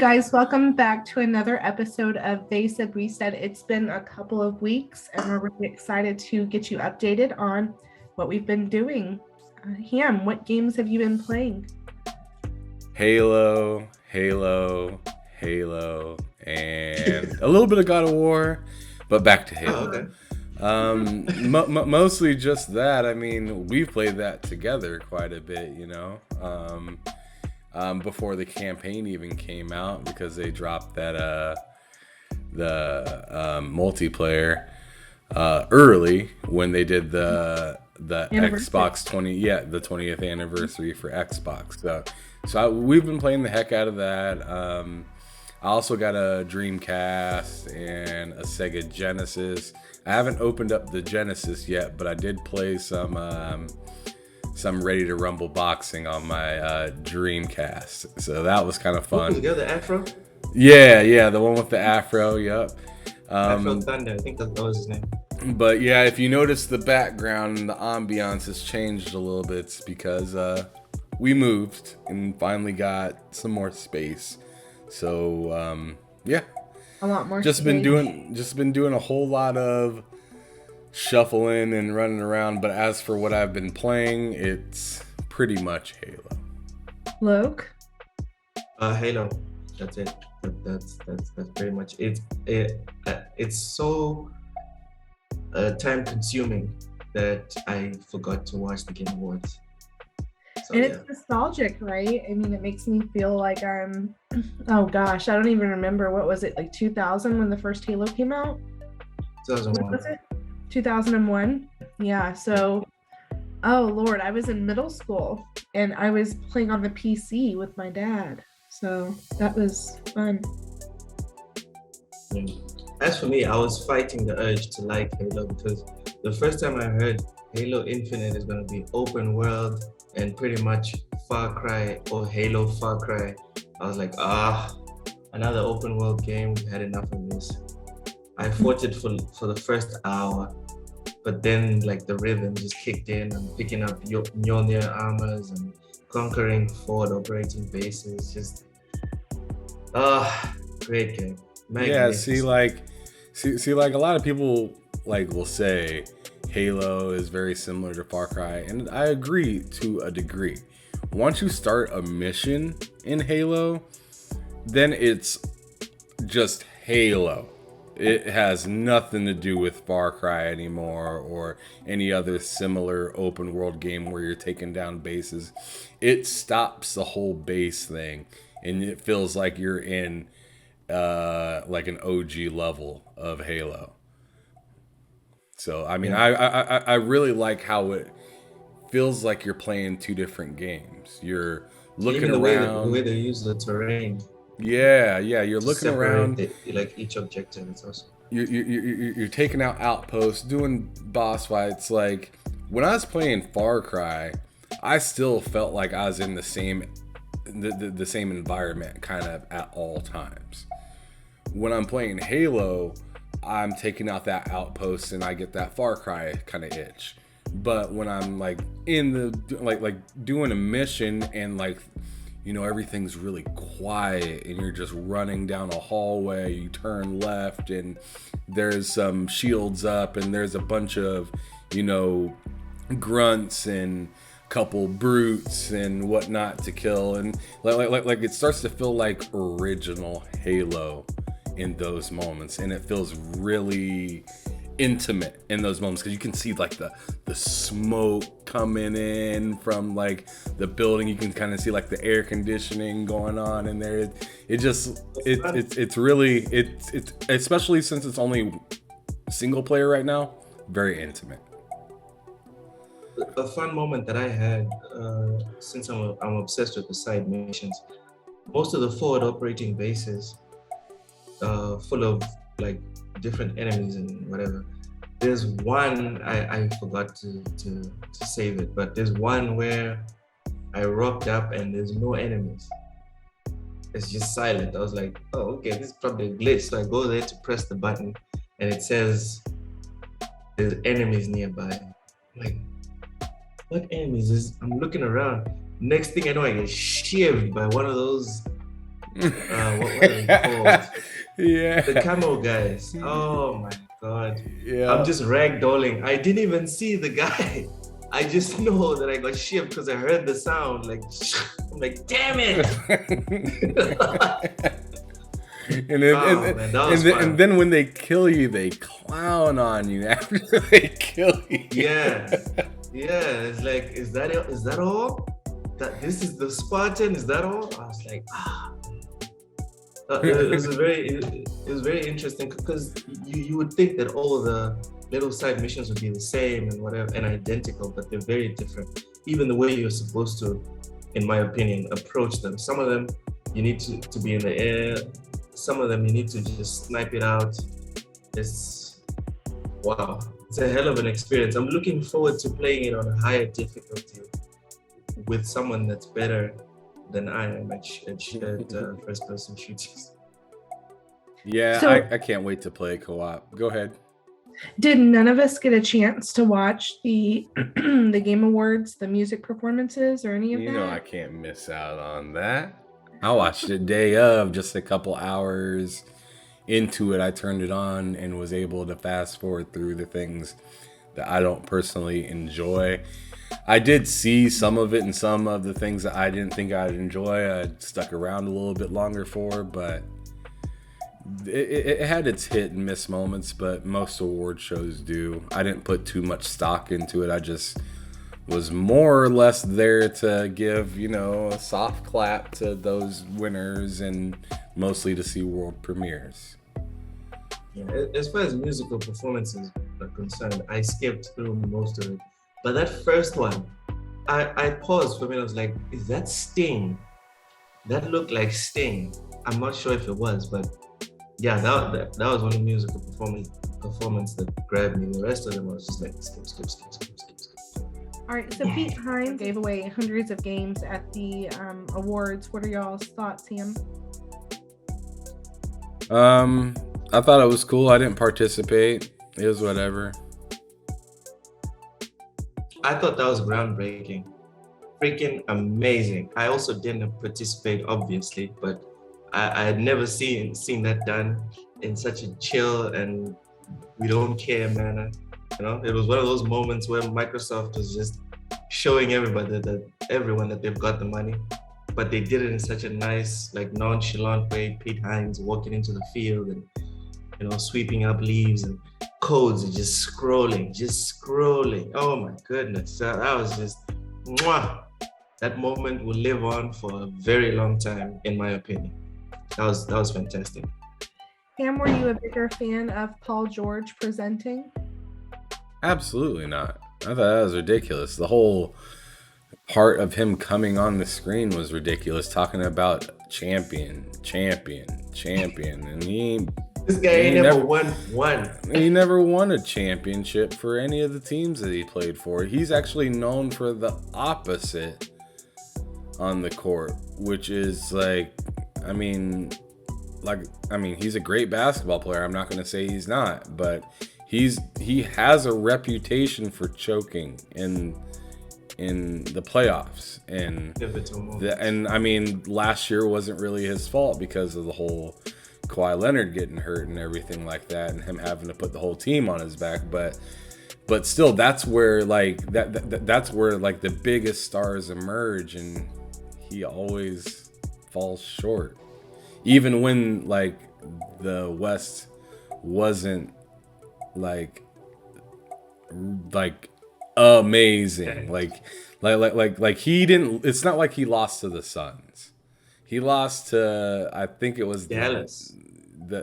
guys, welcome back to another episode of They Said We Said. It's been a couple of weeks and we're really excited to get you updated on what we've been doing. Ham, what games have you been playing? Halo, and a little bit of God of War, but back to Halo. Mostly just that. I mean, we've played that together quite a bit, you know, before the campaign even came out, because they dropped that the multiplayer early when they did the Xbox 20th anniversary for Xbox. So we've been playing the heck out of that. I also got a Dreamcast and a Sega Genesis. I haven't opened up the Genesis yet, but I did play some Ready to Rumble boxing on my Dreamcast. So that was kind of fun. You got the Afro? Yeah, the one with the Afro. Yep. Afro Thunder, I think that was his name. But yeah, if you notice the background and the ambiance has changed a little bit, it's because we moved and finally got some more space. So yeah, a lot more. Just been doing a whole lot of shuffling and running around. But as for what I've been playing, it's pretty much Halo. Loke? Halo. That's it. That's pretty much it. It's so time consuming that I forgot to watch the Game Awards. So, and it's nostalgic, right? I mean, it makes me feel like I'm, oh gosh, I don't even remember. What was it, like 2000 when the first Halo came out? 2001. What was it? 2001? Yeah, so, oh Lord, I was in middle school and I was playing on the PC with my dad. So that was fun. As for me, I was fighting the urge to like Halo because the first time I heard Halo Infinite is going to be open world and pretty much Far Cry or Halo Far Cry, I was like, another open world game. We've had enough of this. I fought it for the first hour, but then like the rhythm just kicked in. I'm picking up Mjolnir armors and conquering forward operating bases. Just great game. Yeah, see, like a lot of people will say Halo is very similar to Far Cry, and I agree to a degree. Once you start a mission in Halo, then it's just Halo. It has nothing to do with Far Cry anymore or any other similar open world game where you're taking down bases. It stops the whole base thing, and it feels like you're in like an OG level of Halo. So I mean, yeah. I really like how it feels like you're playing two different games. You're looking around. The way they use the terrain. Yeah, you're looking around. Like each objective, it's awesome. You're taking out outposts, doing boss fights. Like when I was playing Far Cry, I still felt like I was in the same environment kind of at all times. When I'm playing Halo, I'm taking out that outpost and I get that Far Cry kind of itch. But when I'm like in the like doing a mission and everything's really quiet and you're just running down a hallway, you turn left and there's some shields up and there's a bunch of grunts and couple brutes and whatnot to kill, and like it starts to feel like original Halo in those moments, and it feels really intimate in those moments because you can see like the smoke coming in from like the building. You can kind of see like the air conditioning going on in there. It's especially since it's only single player right now, very intimate. A fun moment that I had, since I'm obsessed with the side missions, most of the forward operating bases full of like different enemies and whatever. There's one, I forgot to save it, but there's one where I rocked up and there's no enemies. It's just silent. I was like, oh, okay, this is probably a glitch. So I go there to press the button and it says there's enemies nearby. I'm like, what enemies is? I'm looking around. Next thing I know, I get shivved by one of those What are they called? Yeah. The camo guys. Oh my god. Yeah. I'm just ragdolling. I didn't even see the guy. I just know that I got shipped because I heard the sound. Like, I'm like, damn it. And then when they kill you, they clown on you after they kill you. Yeah. It's like, is that it? Is that all? That this is the Spartan? Is that all? I was like, it was very interesting because you would think that all of the little side missions would be the same and whatever and identical, but they're very different. Even the way you're supposed to, in my opinion, approach them. Some of them you need to be in the air. Some of them you need to just snipe it out. It's wow. It's a hell of an experience. I'm looking forward to playing it on a higher difficulty with someone that's better than I am at first-person shooters. Yeah, So- I can't wait to play co-op. Go ahead. Did none of us get a chance to watch the the Game Awards, the music performances, or any of that? You know I can't miss out on that. I watched it day of, just a couple hours into it. I turned it on and was able to fast forward through the things that I don't personally enjoy. I did see some of it and some of the things that I didn't think I'd enjoy. I stuck around a little bit longer for, but it had its hit and miss moments, but most award shows do. I didn't put too much stock into it. I just was more or less there to give, a soft clap to those winners and mostly to see world premieres. Yeah, as far as musical performances are concerned, I skipped through most of it. But that first one, I paused for a minute. I was like, is that Sting? That looked like Sting. I'm not sure if it was, but yeah, that was one musical performance that grabbed me. The rest of them I was just like, skip. All right, so Pete Hines gave away hundreds of games at the awards. What are y'all's thoughts, Sam? I thought it was cool. I didn't participate. It was whatever. I thought that was groundbreaking. Freaking amazing. I also didn't participate, obviously, but I had never seen that done in such a chill and we don't care manner. It was one of those moments where Microsoft was just showing everyone that they've got the money, but they did it in such a nice, like, nonchalant way. Pete Hines walking into the field and sweeping up leaves and codes and just scrolling. Oh my goodness, that was just mwah. That moment will live on for a very long time, in my opinion. That was fantastic. Sam, were you a bigger fan of Paul George presenting? Absolutely not. I thought that was ridiculous. The whole part of him coming on the screen was ridiculous, talking about champion, and this guy ain't never won one. He never won a championship for any of the teams that he played for. He's actually known for the opposite on the court, which is he's a great basketball player. I'm not going to say he's not, but he has a reputation for choking in the playoffs, and last year wasn't really his fault because of the whole Kawhi Leonard getting hurt and everything like that, and him having to put the whole team on his back. But still, that's where that's where the biggest stars emerge, and he always falls short, even when the West wasn't amazing. Like he didn't. It's not like he lost to the Suns. He lost to, I think it was Dallas.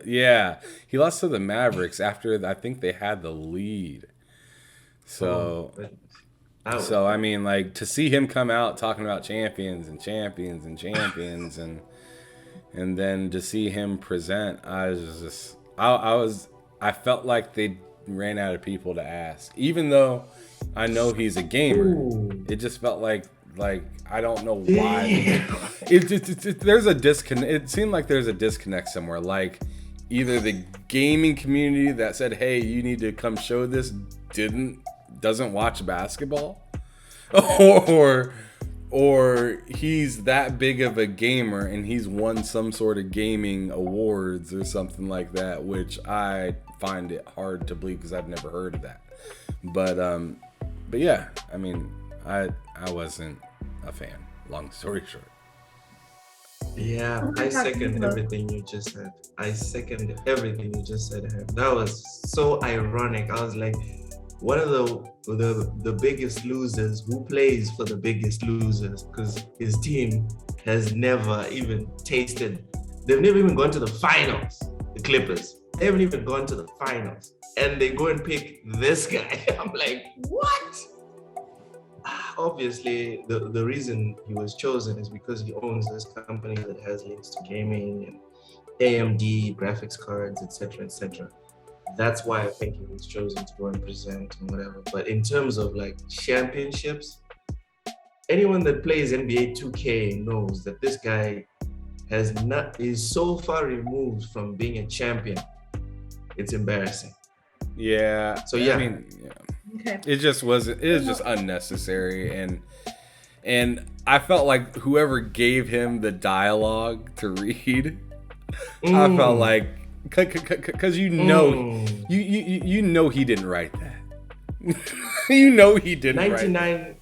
He lost to the Mavericks after I think they had the lead. So, to see him come out talking about champions and then to see him present, I felt like they ran out of people to ask. Even though I know he's a gamer, it just felt like I don't know why. There's a disconnect. It seemed like there's a disconnect somewhere. Like either the gaming community that said, "Hey, you need to come show this," doesn't watch basketball, or or he's that big of a gamer and he's won some sort of gaming awards or something like that, which I find it hard to believe because I've never heard of that. But yeah, I mean, I wasn't a fan. Long story short. Yeah, I second everything you just said. That was so ironic. I was like, one of the biggest losers who plays for the biggest losers, because his team has never even tasted. They've never even gone to the finals. The Clippers. They haven't even gone to the finals, and they go and pick this guy. I'm like, what? Obviously, the reason he was chosen is because he owns this company that has links to gaming and AMD graphics cards, etc., etc. That's why I think he was chosen to go and present and whatever. But in terms of like championships, anyone that plays NBA 2K knows that this guy is so far removed from being a champion. It's embarrassing. Yeah. So yeah. I mean, yeah. Okay. It just wasn't. It was just unnecessary, and I felt like whoever gave him the dialogue to read, I felt like because you know he didn't write that. You know he didn't. 99.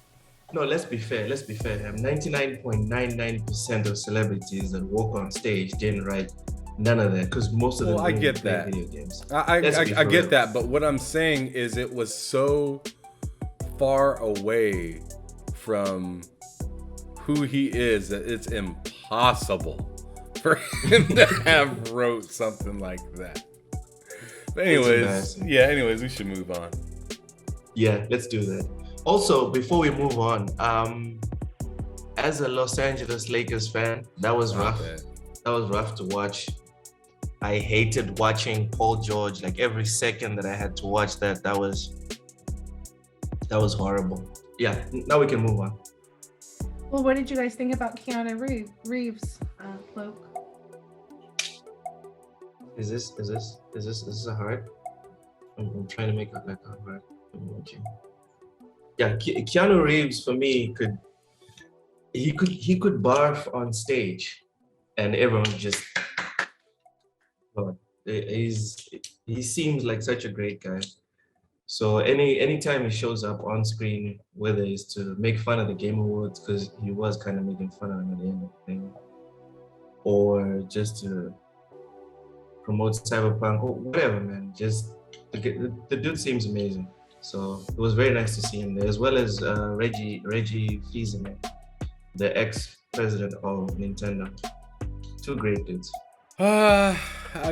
No, let's be fair. 99.99% of celebrities that walk on stage didn't write none of that, because most of them I get play that. video games. I get that, but what I'm saying is it was so far away from who he is that it's impossible for him to have wrote something like that. But anyways, we should move on. Yeah, let's do that. Also, before we move on, as a Los Angeles Lakers fan, that was rough. That was rough to watch. I hated watching Paul George. Like every second that I had to watch that was horrible. Yeah, now we can move on. Well, what did you guys think about Keanu Reeves, Cloak? Is this a heart? I'm trying to make it like a heart emoji. Yeah, Keanu Reeves for me could barf on stage, and everyone just. He seems like such a great guy. So anytime he shows up on screen, whether it's to make fun of the Game Awards, because he was kind of making fun of them at the end of the thing, or just to promote Cyberpunk or whatever, man, just the dude seems amazing. So it was very nice to see him there, as well as Reggie Fils-Aimé, the ex-president of Nintendo. Two great dudes. I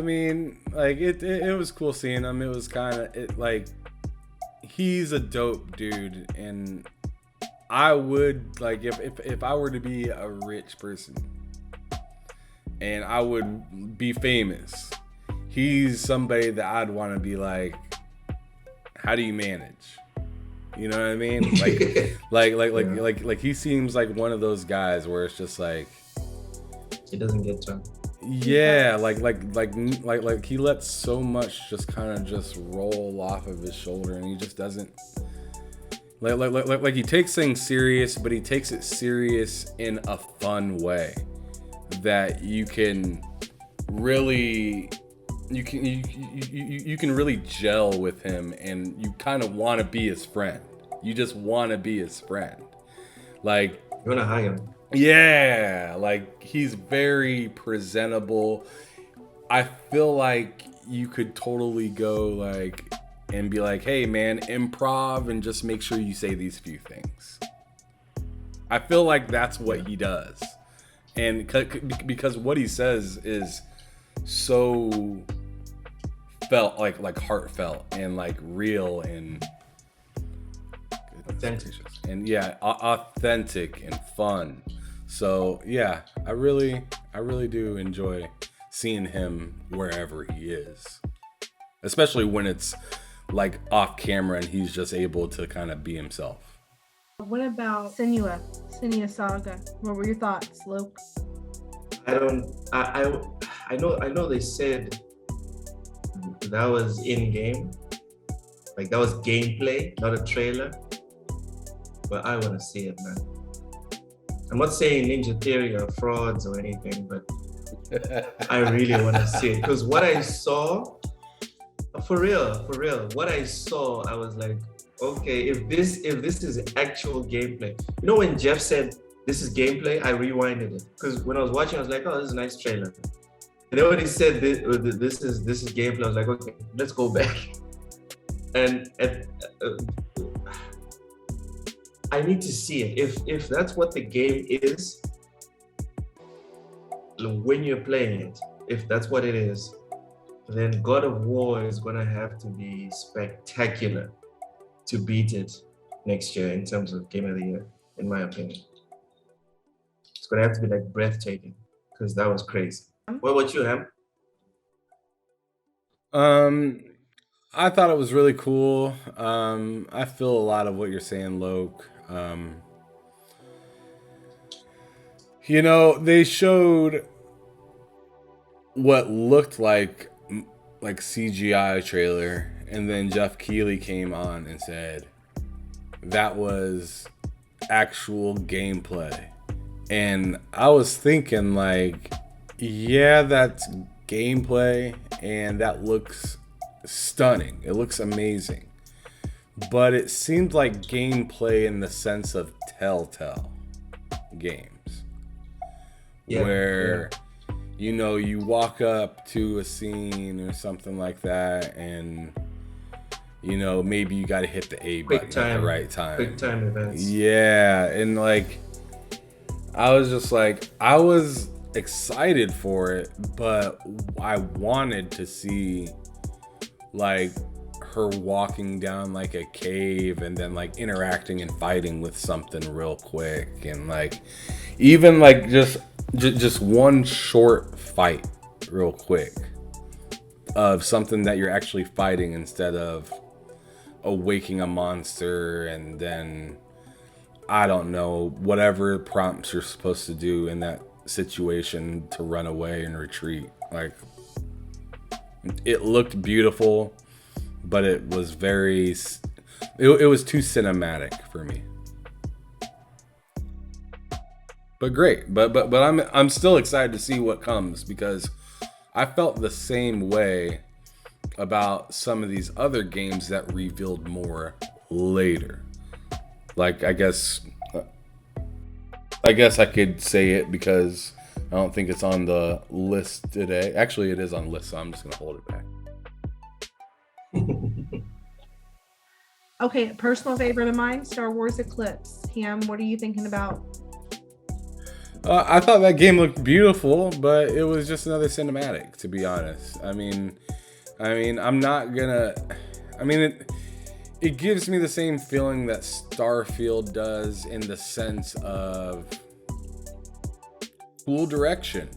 mean, like it was cool seeing him. It was kind of like he's a dope dude, and I would like if I were to be a rich person and I would be famous, he's somebody that I'd want to be like, how do you manage? You know what I mean? Like he seems like one of those guys where it's just like he doesn't get to. Yeah, like he lets so much just kind of just roll off of his shoulder, and he just doesn't like he takes things serious, but he takes it serious in a fun way that you can really really gel with him, and you kind of want to be his friend. You just want to be his friend. Like you want to hug him. Yeah, like he's very presentable. I feel like you could totally go like and be like, hey man, improv and just make sure you say these few things. I feel like that's what he does. And because what he says is so felt like heartfelt and like real and authentic. And yeah, authentic and fun. So yeah, I really do enjoy seeing him wherever he is, especially when it's like off camera and he's just able to kind of be himself. What about Senua Saga? What were your thoughts, Luke? I know they said that was in game, like that was gameplay, not a trailer. But I want to see it, man. I'm not saying Ninja Theory are frauds or anything, but I really want to see it because what I saw, for real, what I saw, I was like, okay, if this is actual gameplay, you know, when Jeff said this is gameplay, I rewinded it because when I was watching, I was like, oh, this is a nice trailer. And then when he said this is gameplay, I was like, okay, let's go back. And I need to see it. If that's what the game is, when you're playing it, if that's what it is, then God of War is gonna have to be spectacular to beat it next year in terms of Game of the Year, in my opinion. It's gonna have to be like breathtaking because that was crazy. What about you, Ham? I thought it was really cool. I feel a lot of what you're saying, Loke. You know, they showed what looked like CGI trailer, and then Jeff Keighley came on and said that was actual gameplay. And I was thinking like, yeah, that's gameplay and that looks stunning. It looks amazing. But it seemed like gameplay in the sense of Telltale games. Yeah, where you know, you walk up to a scene or something like that, and you know, maybe you got to hit the A button at the right time. Quick time events. Yeah, and like, I was just like, I was excited for it, but I wanted to see like her walking down like a cave and then like interacting and fighting with something real quick, and like even like just one short fight real quick of something that you're actually fighting instead of awaking a monster and then I don't know, whatever prompts you're supposed to do in that situation to run away and retreat. Like, it looked beautiful, but it was it was too cinematic for me. But great, but I'm still excited to see what comes, because I felt the same way about some of these other games that revealed more later. Like, I guess I could say it because I don't think it's on the list today. Actually, it is on the list, so I'm just gonna hold it back. Okay, personal favorite of mine, StarWars Eclipse. Cam, what are you thinking about? I thought that game looked beautiful, but it was just another cinematic, to be honest. I mean, I'm not gonna. I mean, it gives me the same feeling that Starfield does, in the sense of cool direction.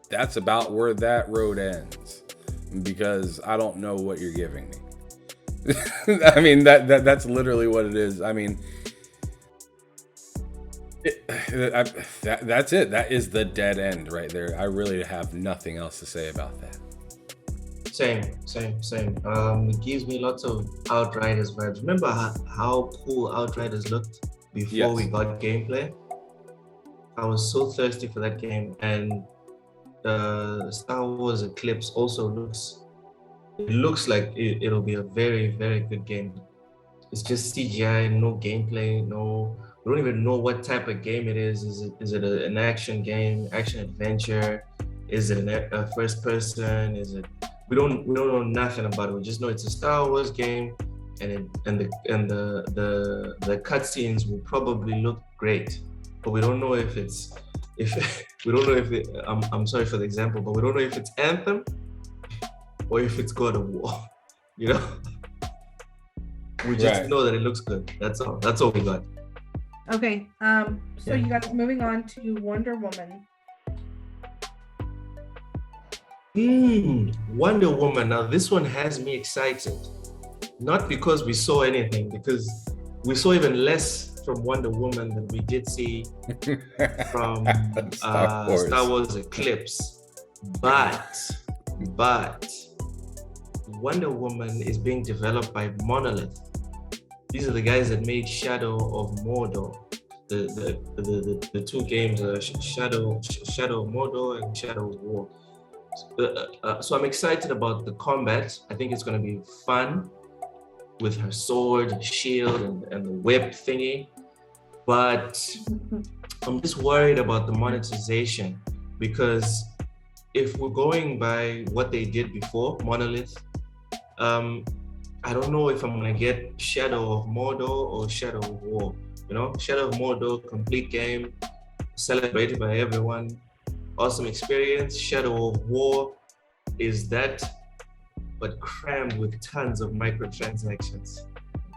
That's about where that road ends, because I don't know what you're giving me. I mean, that's literally what it is. I mean, that's it. That is the dead end right there. I really have nothing else to say about that. Same. It gives me lots of Outriders vibes. Remember how cool Outriders looked before we got gameplay? I was so thirsty for that game, and StarWars Eclipse also looks like it'll be a very, very good game. It's just CGI, no gameplay, we don't even know what type of game it is. Is it an action game, action adventure? Is it a first person? We don't know nothing about it. We just know it's a Star Wars game, and the cutscenes will probably look great, but we don't know if I'm sorry for the example, but we don't know if it's Anthem or if it's God of War. You know, we just know that it looks good. That's all we got. Okay, so you guys, moving on to Wonder Woman. Wonder Woman. Now this one has me excited. Not because we saw anything, because we saw even less from Wonder Woman than we did see from Star Wars Eclipse. But Wonder Woman is being developed by Monolith. These are the guys that made Shadow of Mordor. the two games, Shadow of Mordor and Shadow of War. So I'm excited about the combat. I think it's going to be fun with her sword, shield, and the whip thingy. But I'm just worried about the monetization, because if we're going by what they did before, Monolith, I don't know if I'm gonna get Shadow of Mordor or Shadow of War. Shadow of Mordor, complete game, celebrated by everyone, awesome experience. Shadow of War is that, but crammed with tons of microtransactions.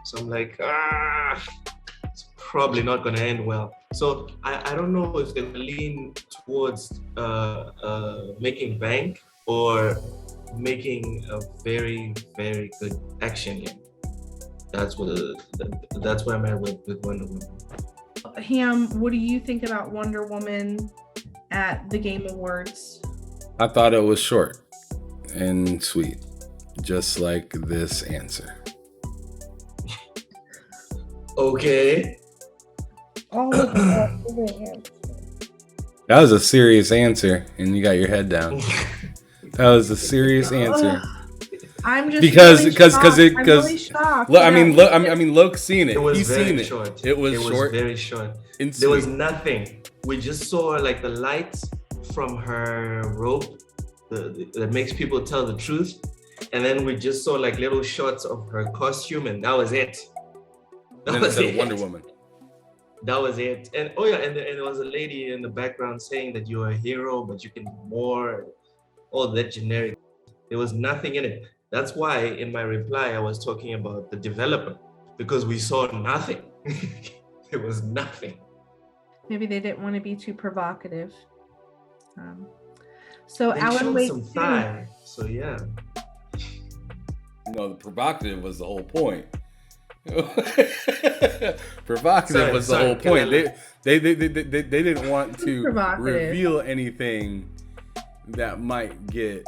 So I'm like, it's probably not gonna end well. So I don't know if they're gonna lean towards making bank or making a very, very good action game. That's where I'm at with Wonder Woman. Ham, what do you think about Wonder Woman at the Game Awards? I thought it was short and sweet, just like this answer. Okay. That was a serious answer, and you got your head down. That was a serious answer. I'm just because really shocked. Look, I mean, Luke's seen it. He's seen it. Short. It was short. Very short. There was nothing. We just saw like the lights from her robe that makes people tell the truth, and then we just saw like little shots of her costume, and that was it. That was it. Wonder Woman. That was it. And and there was a lady in the background saying that you're a hero, but you can do more. All that generic. There was nothing in it. That's why in my reply I was talking about the developer, because we saw nothing. There was nothing. Maybe they didn't want to be too provocative. So they Alan Wake some thigh. So yeah. No, the provocative was the whole point. Provocative was the whole point. They didn't want to reveal anything that might get,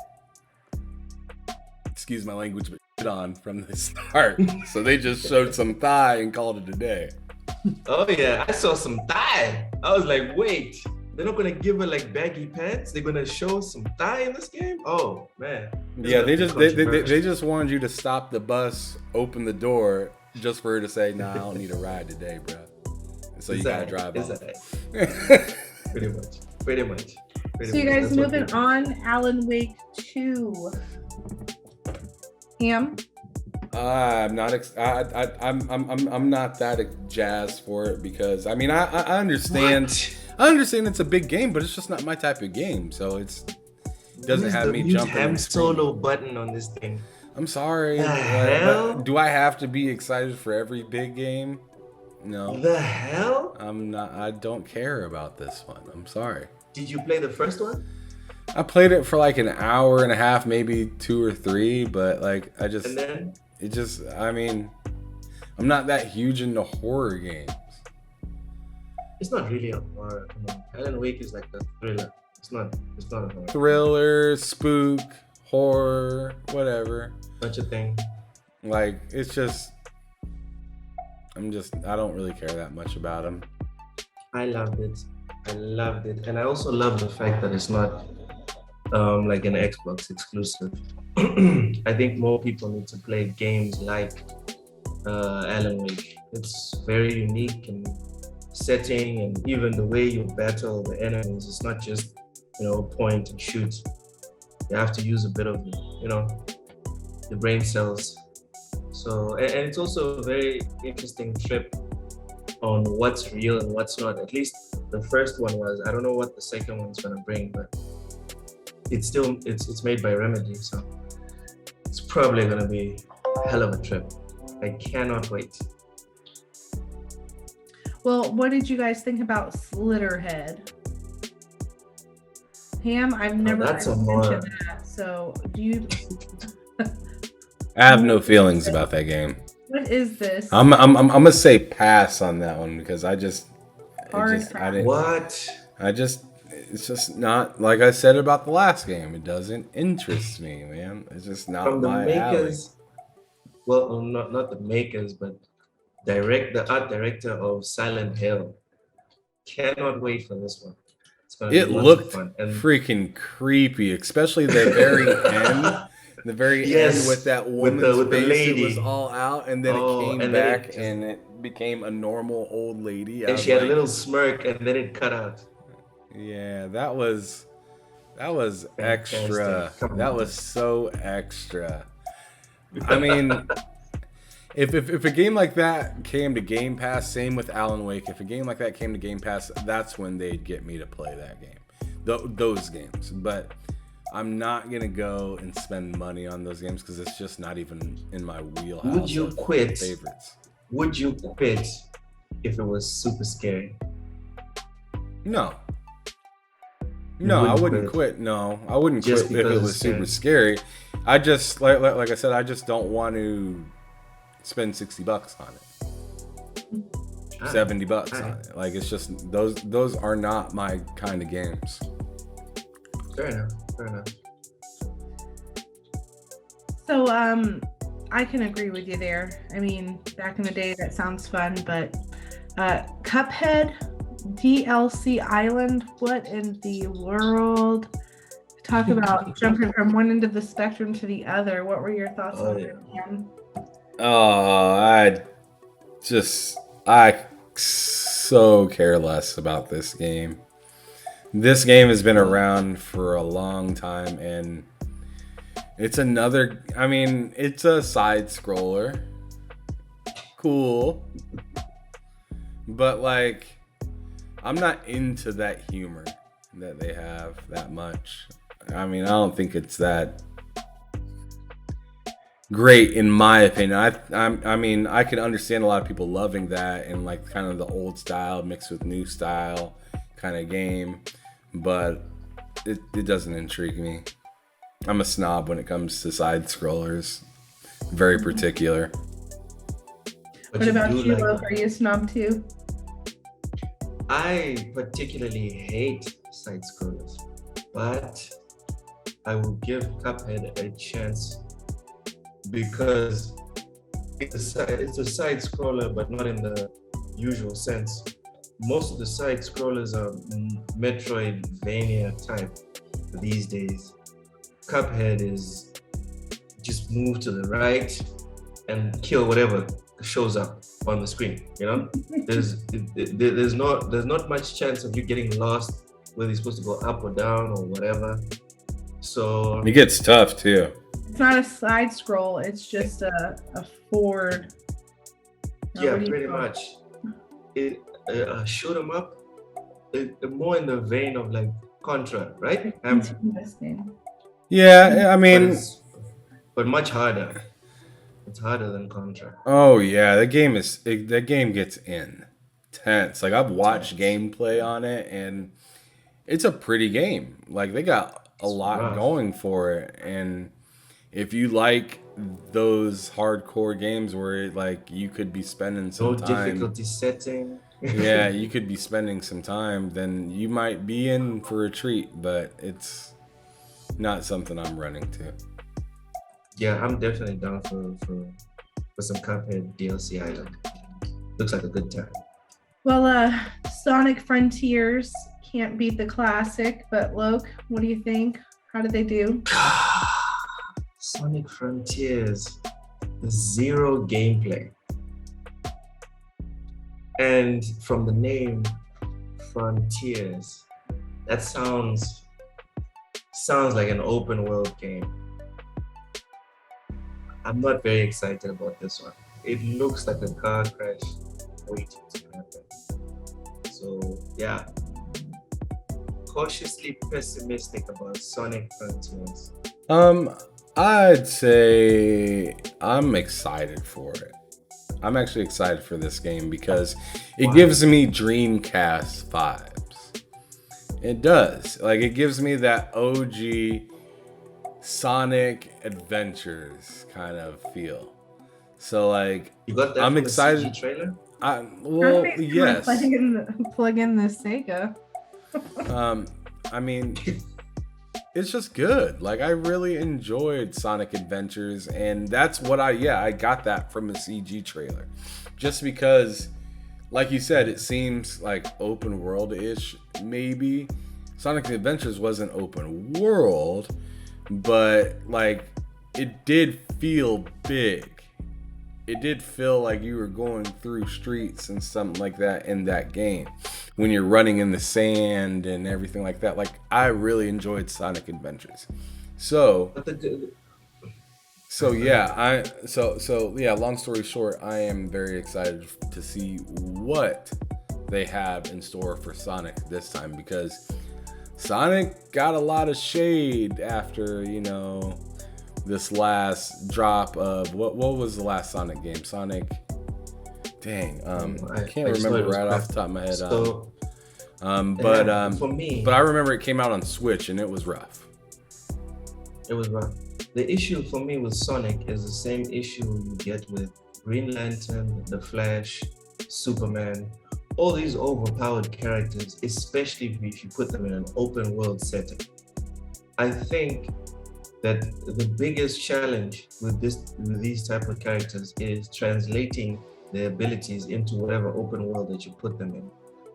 excuse my language, but shit on from the start. So they just showed some thigh and called it a day. Oh yeah, I saw some thigh. I was like, wait, they're not gonna give her like baggy pants. They're gonna show some thigh in this game. Oh man. Yeah, they just wanted you to stop the bus, open the door, just for her to say, "Nah, I don't need a ride today, bro." And so you gotta drive off. Pretty much. So you guys moving on, Alan Wake 2. Ham? I'm not. I'm not that jazzed for it, because I mean I understand. What? I understand it's a big game, but it's just not my type of game. So it doesn't have me jumping. Have solo button on this thing. I'm sorry. But do I have to be excited for every big game? No. The hell? I'm not. I don't care about this one. I'm sorry. Did you play the first one? I played it for like an hour and a half, maybe 2 or 3, but like I mean, I'm not that huge into horror games. It's not really a horror. Come on. Alan Wake is like a thriller. It's not a horror. Thriller, spook, horror, whatever. Such a thing. Like it's just, I don't really care that much about them. I loved it, and I also love the fact that it's not like an Xbox exclusive. I think more people need to play games like Alan Wake. It's very unique and setting, and even the way you battle the enemies. It's not just point and shoot. You have to use a bit of the brain cells. So and it's also a very interesting trip on what's real and what's not. At least the first one was. I don't know what the second one's gonna bring, but it's made by Remedy, so it's probably gonna be a hell of a trip. I cannot wait. Well, what did you guys think about Slitterhead? Ham, I've never mentioned that. So do you? I have no feelings about that game. What is this? I'm gonna say pass on that one, because it's just not, like I said about the last game. It doesn't interest me, man. It's just not from the my alley. Well, not the makers, but the art director of Silent Hill. Cannot wait for this one. It's gonna be It lots looked of fun. And freaking creepy, especially the very end. The very yes, end with that with woman's the face, lady. It was all out, and then it came and back, then and it became a normal old lady. And she had a little smirk, and then it cut out. Yeah, that was Fantastic. extra. Come That on. was so extra. I mean, if a game like that came to Game Pass, same with Alan Wake. If a game like that came to Game Pass, that's when they'd get me to play that game. Those games, but I'm not gonna go and spend money on those games because it's just not even in my wheelhouse. Would you quit? Favorites? Would you quit if it was super scary? No. No, I wouldn't quit. No, I wouldn't quit if it was super scary. I just like I said, I just don't want to spend $60 on it. $70 on it. Like, it's just those are not my kind of games. Fair enough. So I can agree with you there. I mean, back in the day that sounds fun, but Cuphead DLC Island, what in the world? Talk about jumping from one end of the spectrum to the other. What were your thoughts on it, Ian? Oh, I so care less about this game. This game has been around for a long time, and it's it's a side scroller. Cool. But like, I'm not into that humor that they have that much. I mean, I don't think it's that great in my opinion. I mean, I can understand a lot of people loving that and like kind of the old style mixed with new style kind of game, but it doesn't intrigue me. I'm a snob when it comes to side scrollers. Very particular. What about you, Loaf? Are you a snob too? I particularly hate side scrollers, but I will give Cuphead a chance because it's a side scroller, but not in the usual sense. Most of the side scrollers are Metroidvania type these days. Cuphead is just move to the right and kill whatever shows up on the screen. You know, there's not much chance of you getting lost whether you're supposed to go up or down or whatever. So it gets tough too. It's not a side scroll, it's just a forward. Yeah, pretty much. Shoot 'em up, more in the vein of like Contra, right? Yeah, I mean, but much harder. It's harder than Contra. Oh yeah, that game gets intense. Like, I've watched gameplay on it, and it's a pretty game. Like, they got a lot going for it, and if you like those hardcore games where you could be spending some time, no difficulty setting. Yeah, you could be spending some time, then you might be in for a treat, but it's not something I'm running to. Yeah, I'm definitely down for some Cuphead DLC Island. Looks like a good time. Well, Sonic Frontiers can't beat the classic, but Loke, what do you think? How did they do? Sonic Frontiers, zero gameplay. And from the name Frontiers, that sounds like an open world game. I'm not very excited about this one. It looks like a car crash waiting to happen. So yeah, cautiously pessimistic about Sonic Frontiers. I'd say I'm excited for it. I'm actually excited for this game because it gives me Dreamcast vibes. It does. Like, it gives me that OG Sonic Adventures kind of feel. So like, you got that I'm from excited. The CG trailer? Yes. Plug in the Sega. I mean, it's just good. Like, I really enjoyed Sonic Adventures, and that's what I got that from the CG trailer. Just because like you said, it seems like open world-ish, maybe. Sonic Adventures wasn't open world, but like it did feel big. It did feel like you were going through streets and something like that in that game when you're running in the sand and everything like that. Like, I really enjoyed Sonic Adventures. So yeah, long story short, I am very excited to see what they have in store for Sonic this time, because Sonic got a lot of shade after, you know, this last drop of what was the last Sonic game? Sonic, dang, I can't remember right off the top of my head. For me, but I remember it came out on Switch and it was rough. It was rough. The issue for me with Sonic is the same issue you get with Green Lantern, The Flash, Superman, all these overpowered characters, especially if you put them in an open world setting. I think that the biggest challenge with these type of characters is translating their abilities into whatever open world that you put them in.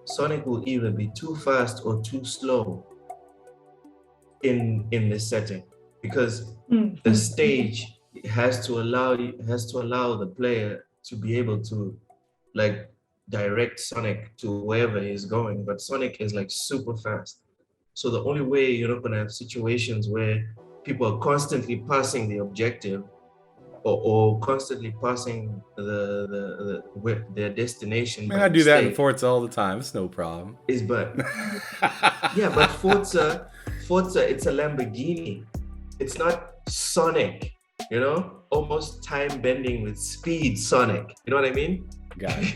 Sonic will either be too fast or too slow in this setting, because the stage has to allow the player to be able to like direct Sonic to wherever he's going. But Sonic is like super fast, so the only way you're not going to have situations where people are constantly passing the objective or constantly passing their destination. Man, I do that in Forza all the time. It's no problem. But Forza, it's a Lamborghini. It's not Sonic, you know? Almost time bending with speed Sonic. You know what I mean? Got it.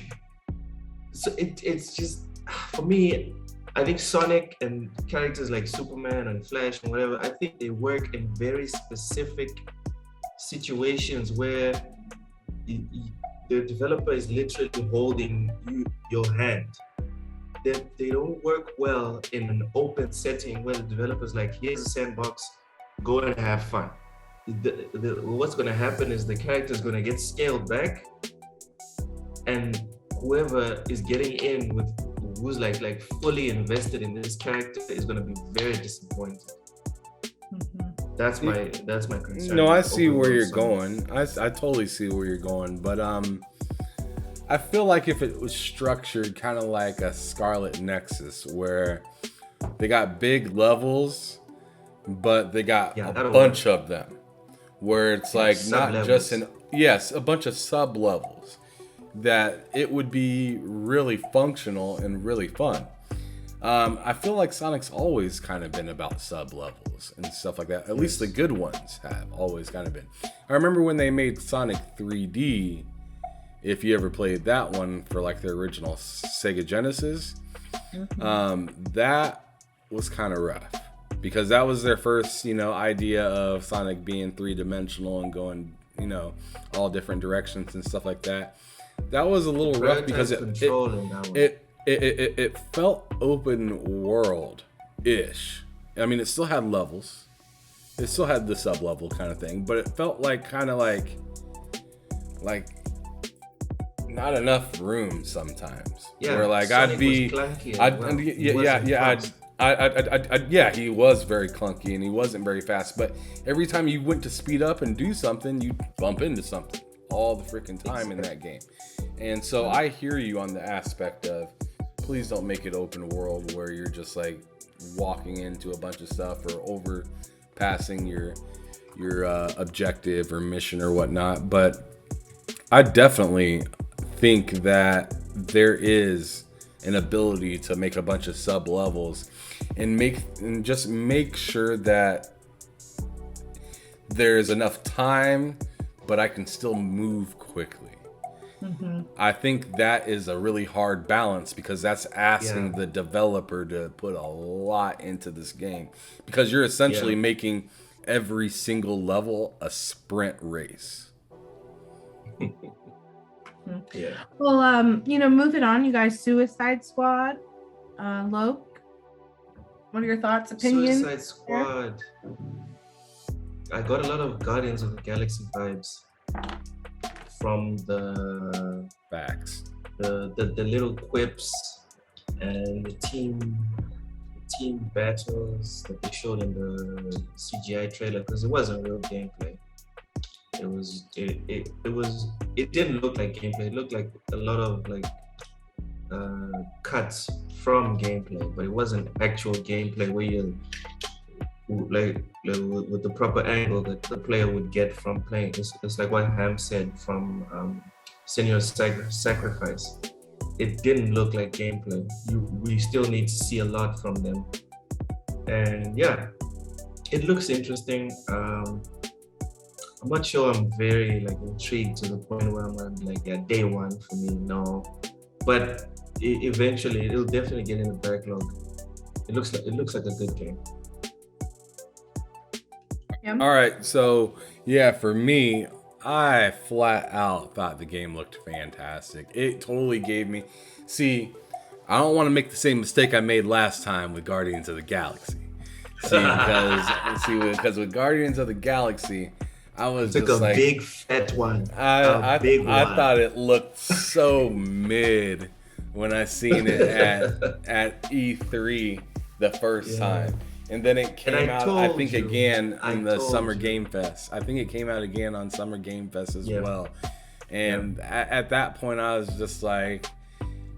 So it's just, for me, I think Sonic and characters like Superman and Flash and whatever, I think they work in very specific situations where the developer is literally holding your hand. They don't work well in an open setting where the developer's like, here's a sandbox, go and have fun. What's going to happen is the character is going to get scaled back, and whoever is getting in with who's like fully invested in this character is going to be very disappointed. That's my concern. No, I see where you're going. I totally see where you're going, but I feel like if it was structured kind of like a Scarlet Nexus, where they got big levels, but they got a bunch of them, where it's like not just a bunch of sub levels, that it would be really functional and really fun. I feel like Sonic's always kind of been about sub levels and stuff like that. At least the good ones have always kind of been. I remember when they made Sonic 3D, if you ever played that one for like the original Sega Genesis, that was kind of rough, because that was their first, idea of Sonic being three-dimensional and going, all different directions and stuff like that. That was a little rough because it felt open world-ish. I mean, it still had levels. It still had the sub-level kind of thing, but it felt like kind of like not enough room sometimes. Yeah, where like Sonic I'd be, was clunky he was very clunky and he wasn't very fast. But every time you went to speed up and do something, you bump into something all the freaking time in that game. And so I hear you on the aspect of, please don't make it open world where you're just like walking into a bunch of stuff or overpassing your objective or mission or whatnot. But I definitely think that there is an ability to make a bunch of sub levels and just make sure that there's enough time, but I can still move quickly. I think that is a really hard balance, because that's asking the developer to put a lot into this game, because you're essentially making every single level a sprint race. Well, moving on, you guys, Suicide Squad, Loke, what are your thoughts, opinions? Suicide Squad. I got a lot of Guardians of the Galaxy vibes. from the Facts. the little quips and the team battles that they showed in the CGI trailer, because it wasn't real gameplay. It didn't look like gameplay. It looked like a lot of like cuts from gameplay, but it wasn't actual gameplay where you like with the proper angle that the player would get from playing. It's like what Ham said from Senua's Sacrifice. It didn't look like gameplay. We still need to see a lot from them, and yeah, it looks interesting. I'm not sure I'm very like intrigued to the point where I'm like, yeah, day one for me, no. But eventually, it'll definitely get in the backlog. It looks like a good game. Yeah. All right, so yeah, for me, I flat out thought the game looked fantastic. It totally gave me. See, I don't want to make the same mistake I made last time with Guardians of the Galaxy. Because with Guardians of the Galaxy, I was It's just like a like, big fat one. I one. thought it looked so mid when I seen it at E3 the first time. And then it came out, I think, again in the Summer Game Fest. I think it came out again on Summer Game Fest as well. And at that point, I was just like,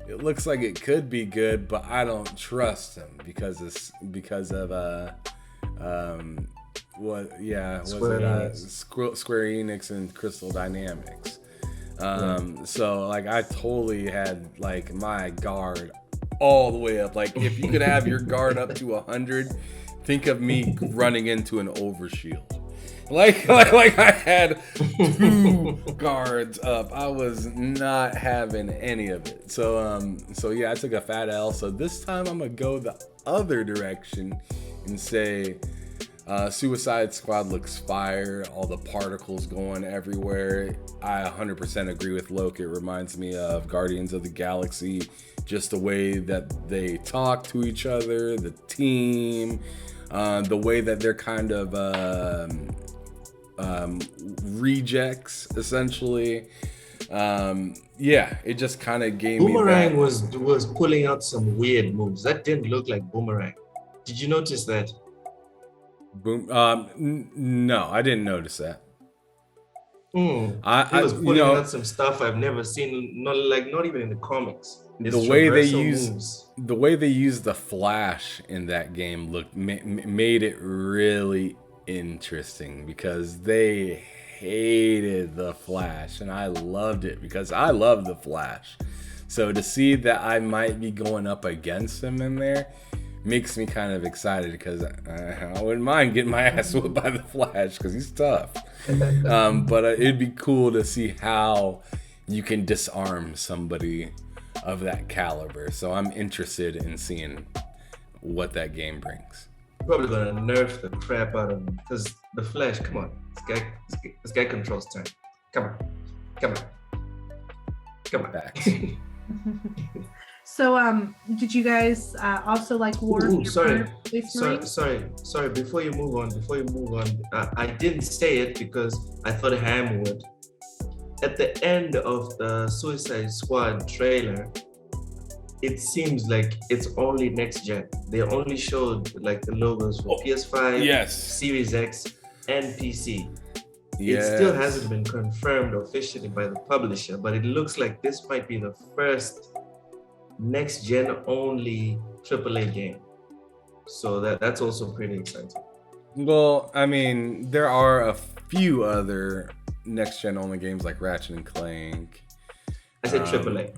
it looks like it could be good, but I don't trust them because of Square Enix and Crystal Dynamics. So like I totally had like my guard all the way up. Like if you could have your guard up to 100, think of me running into an overshield. Like I had 2 guards up. I was not having any of it. So yeah, I took a fat L. So this time I'm gonna go the other direction and say Suicide Squad looks fire. All the particles going everywhere. I 100% agree with Loke. It reminds me of Guardians of the Galaxy. Just the way that they talk to each other, the team, the way that they're kind of rejects, essentially. Yeah, it just kind of gave Boomerang me that. was pulling out some weird moves. That didn't look like Boomerang. Did you notice that? Boom. No, I didn't notice that. He was pulling out some stuff I've never seen. Not even in the comics. It's the way they use the Flash in that game made it really interesting, because they hated the Flash and I loved it because I love the Flash. So to see that I might be going up against him in there makes me kind of excited, because I wouldn't mind getting my ass whooped by the Flash because he's tough. But it'd be cool to see how you can disarm somebody of that caliber. So I'm interested in seeing what that game brings. Probably gonna nerf the crap out of him, because the Flash. Come on, this guy controls time. Come on. Facts. So, did you guys also like Warhammer? Sorry. Before you move on, I didn't say it because I thought Ham would. At the end of the Suicide Squad trailer, it seems like it's only next gen. They only showed like the logos for PS5, Series X, and PC. It still hasn't been confirmed officially by the publisher, but it looks like this might be the first next gen only AAA game. So that's also pretty exciting. Well, I mean, there are a few other next gen only games like Ratchet and Clank. I said AAA.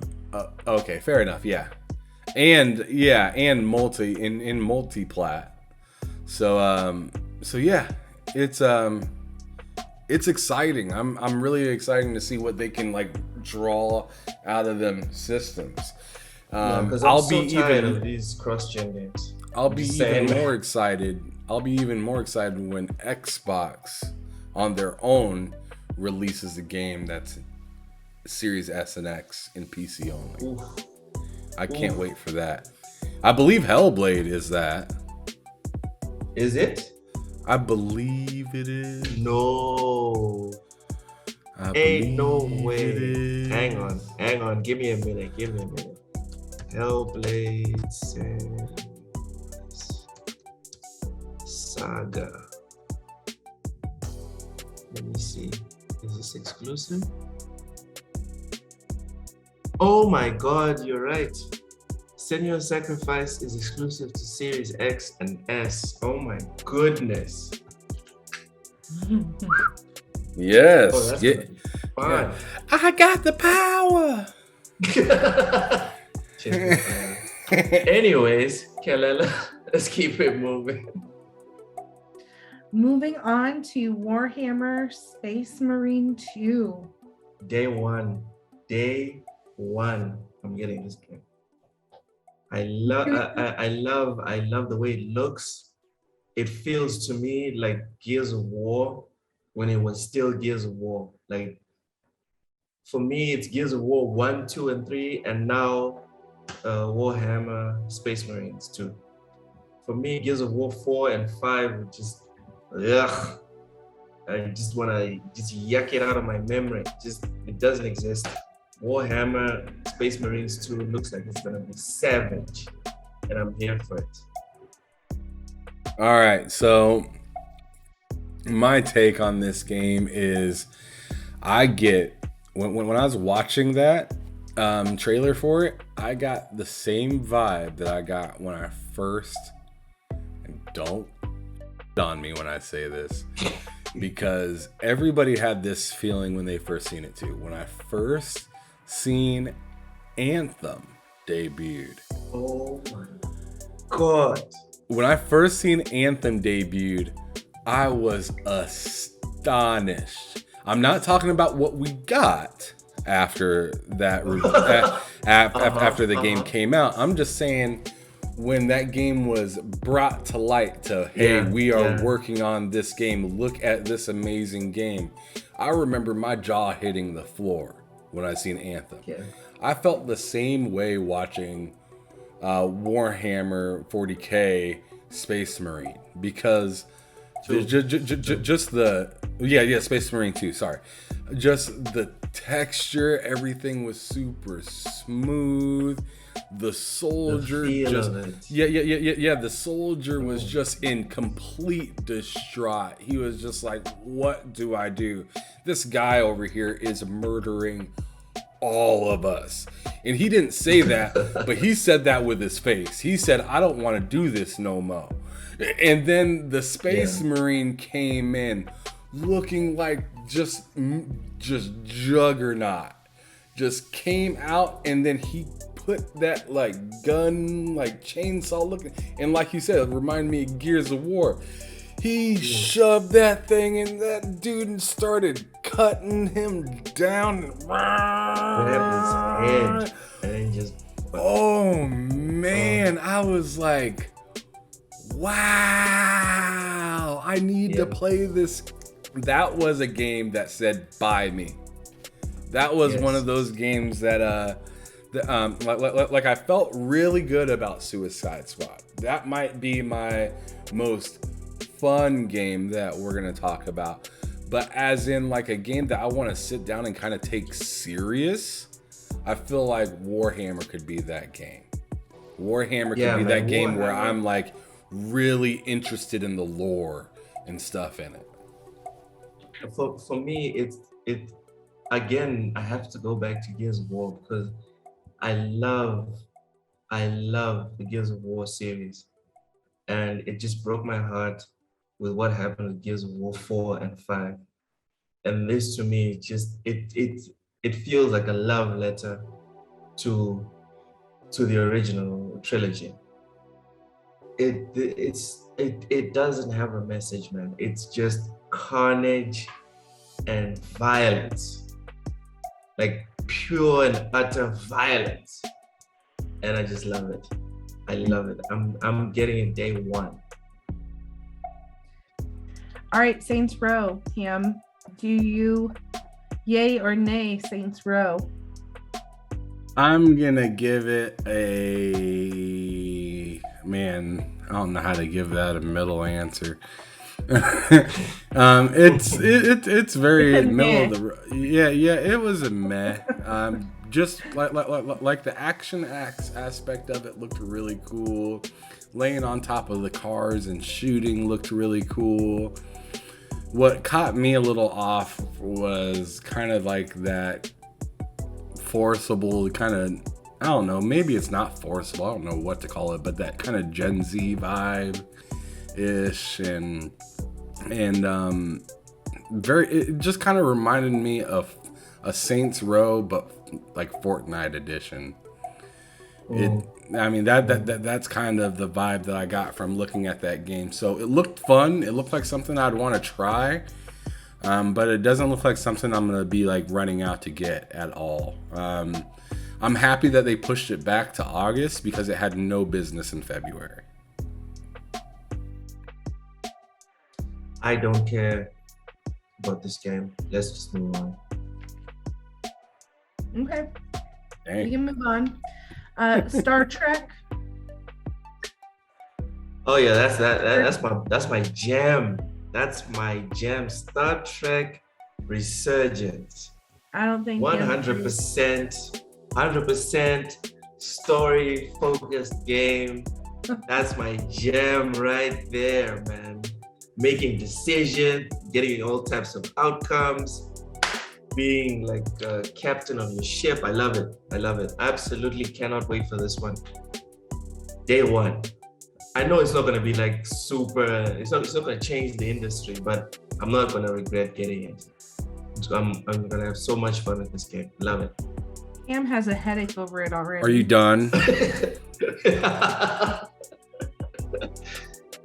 Okay, fair enough. Yeah, and multi-plat. So yeah, it's exciting. I'm really excited to see what they can like draw out of them systems. I'll be tired of these cross-gen games. I'll be even more excited when Xbox on their own releases a game that's Series S and X and PC only. I can't wait for that. I believe Hellblade is that. Is it? I believe it is. No. Ain't no way. it Hang is. on. Give me a minute. Hellblade Saga. Let me see. Is this exclusive? Oh my God, you're right. Senua Sacrifice is exclusive to Series X and S. Oh my goodness. Yes. Oh, that's Yeah. gonna be fun. I got the power. Anyways, Kelela, let's keep it moving. Moving on to Warhammer Space Marine 2. Day one. I'm getting this game. I love the way it looks. It feels to me like Gears of War when it was still Gears of War. Like for me, it's Gears of War 1, 2, and 3, and now Warhammer Space Marines 2. For me, Gears of War 4 and 5 were just ugh. I just want to yuck it out of my memory. It doesn't exist. Warhammer Space Marines 2 looks like it's gonna be savage, and I'm here for it. All right, so my take on this game is I get when I was watching that trailer for it, I got the same vibe that I got when I first, and don't on me when I say this, because everybody had this feeling when they first seen it too. When I first seen Anthem debuted. Oh my God. When I first seen Anthem debuted, I was astonished. I'm not talking about what we got after that after the game came out. I'm just saying when that game was brought to light to, hey, we are working on this game. Look at this amazing game. I remember my jaw hitting the floor when I seen Anthem. Yeah. I felt the same way watching Warhammer 40K Space Marine, because just the Space Marine 2, sorry. Just the texture, everything was super smooth. The soldier the soldier was just in complete distraught. He was just like, what do I do? This guy over here is murdering all of us. And he didn't say that, but he said that with his face. He said, I don't want to do this no more. And then the Space Marine came in looking like just juggernaut. Just came out, and then he put that like gun, like chainsaw looking, and like you said, it reminded me of Gears of War. He shoved that thing in that dude and started cutting him down. Grabbed his head and just. Oh man, I was like, wow, I need to play this. That was a game that said buy me. That was one of those games that like I felt really good about Suicide Squad. That might be my most fun game that we're gonna talk about, but as in like a game that I want to sit down and kind of take serious, I feel like Warhammer could be that game. Warhammer could be that game where I'm like really interested in the lore and stuff in it. For me, it again, I have to go back to Gears of War because I love the Gears of War series, and it just broke my heart with what happened with Gears of War 4 and 5. And this to me, just it feels like a love letter to the original trilogy. It doesn't have a message, man. It's just carnage and violence, like pure and utter violence. And I just love it. I love it. I'm getting it day one. All right, Saints Row, Cam, do you yay or nay Saints Row? I'm gonna give it a, man, I don't know how to give that a middle answer. It's very It's a middle meh. of the yeah it was a meh. Just like the action aspect of it looked really cool. Laying on top of the cars and shooting looked really cool. What caught me a little off was kind of like that forcible kind of, I don't know, maybe it's not forcible, I don't know what to call it, but that kind of Gen Z vibe ish, and very, it just kind of reminded me of a Saints Row but like Fortnite edition. I mean that's kind of the vibe that I got from looking at that game. So it looked fun, it looked like something I'd want to try, but it doesn't look like something I'm gonna be like running out to get at all. I'm happy that they pushed it back to August because it had no business in February. I don't care about this game. Let's just move on. Okay, we Dang. can move on. Star Trek. Oh yeah, that's my jam. That's my jam. Star Trek Resurgence. I don't think 100% story focused game. That's my jam right there, man. Making decisions, getting all types of outcomes, being like a captain of your ship. I love it. Absolutely cannot wait for this one. Day one. I know it's not gonna be like super, it's not gonna change the industry, but I'm not gonna regret getting it. I'm gonna have so much fun with this game. Love it. Cam has a headache over it already. Are you done?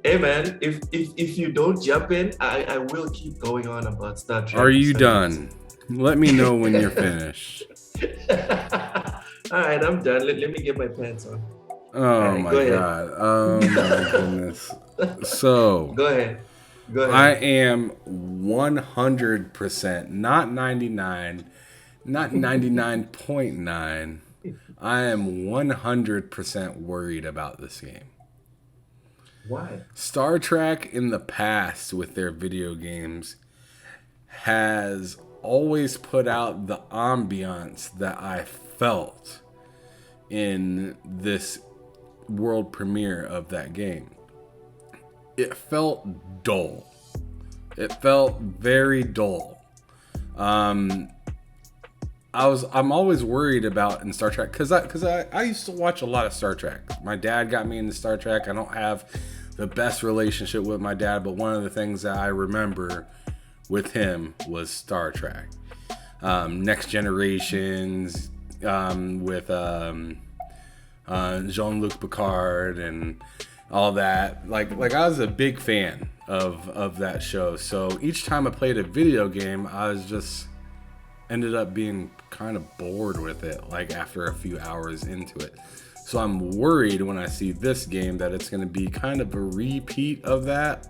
Hey man, if you don't jump in, I will keep going on about Star Trek. Are you done? Let me know when you're finished. All right, I'm done. Let me get my pants on. Oh right, my go ahead. god. Oh my goodness. So Go ahead. I am 100%, not 99, not 99.9. I am 100% worried about this game. Why? Star Trek in the past with their video games has always put out the ambiance that I felt in this world premiere of that game. It felt dull. It felt very dull. I'm always worried about in Star Trek because I used to watch a lot of Star Trek. My dad got me into Star Trek. I don't have the best relationship with my dad, but one of the things that I remember with him was Star Trek. Next Generations, with Jean-Luc Picard and all that. Like I was a big fan of that show. So each time I played a video game, I was just ended up being kind of bored with it, like after a few hours into it. So I'm worried when I see this game that it's going to be kind of a repeat of that.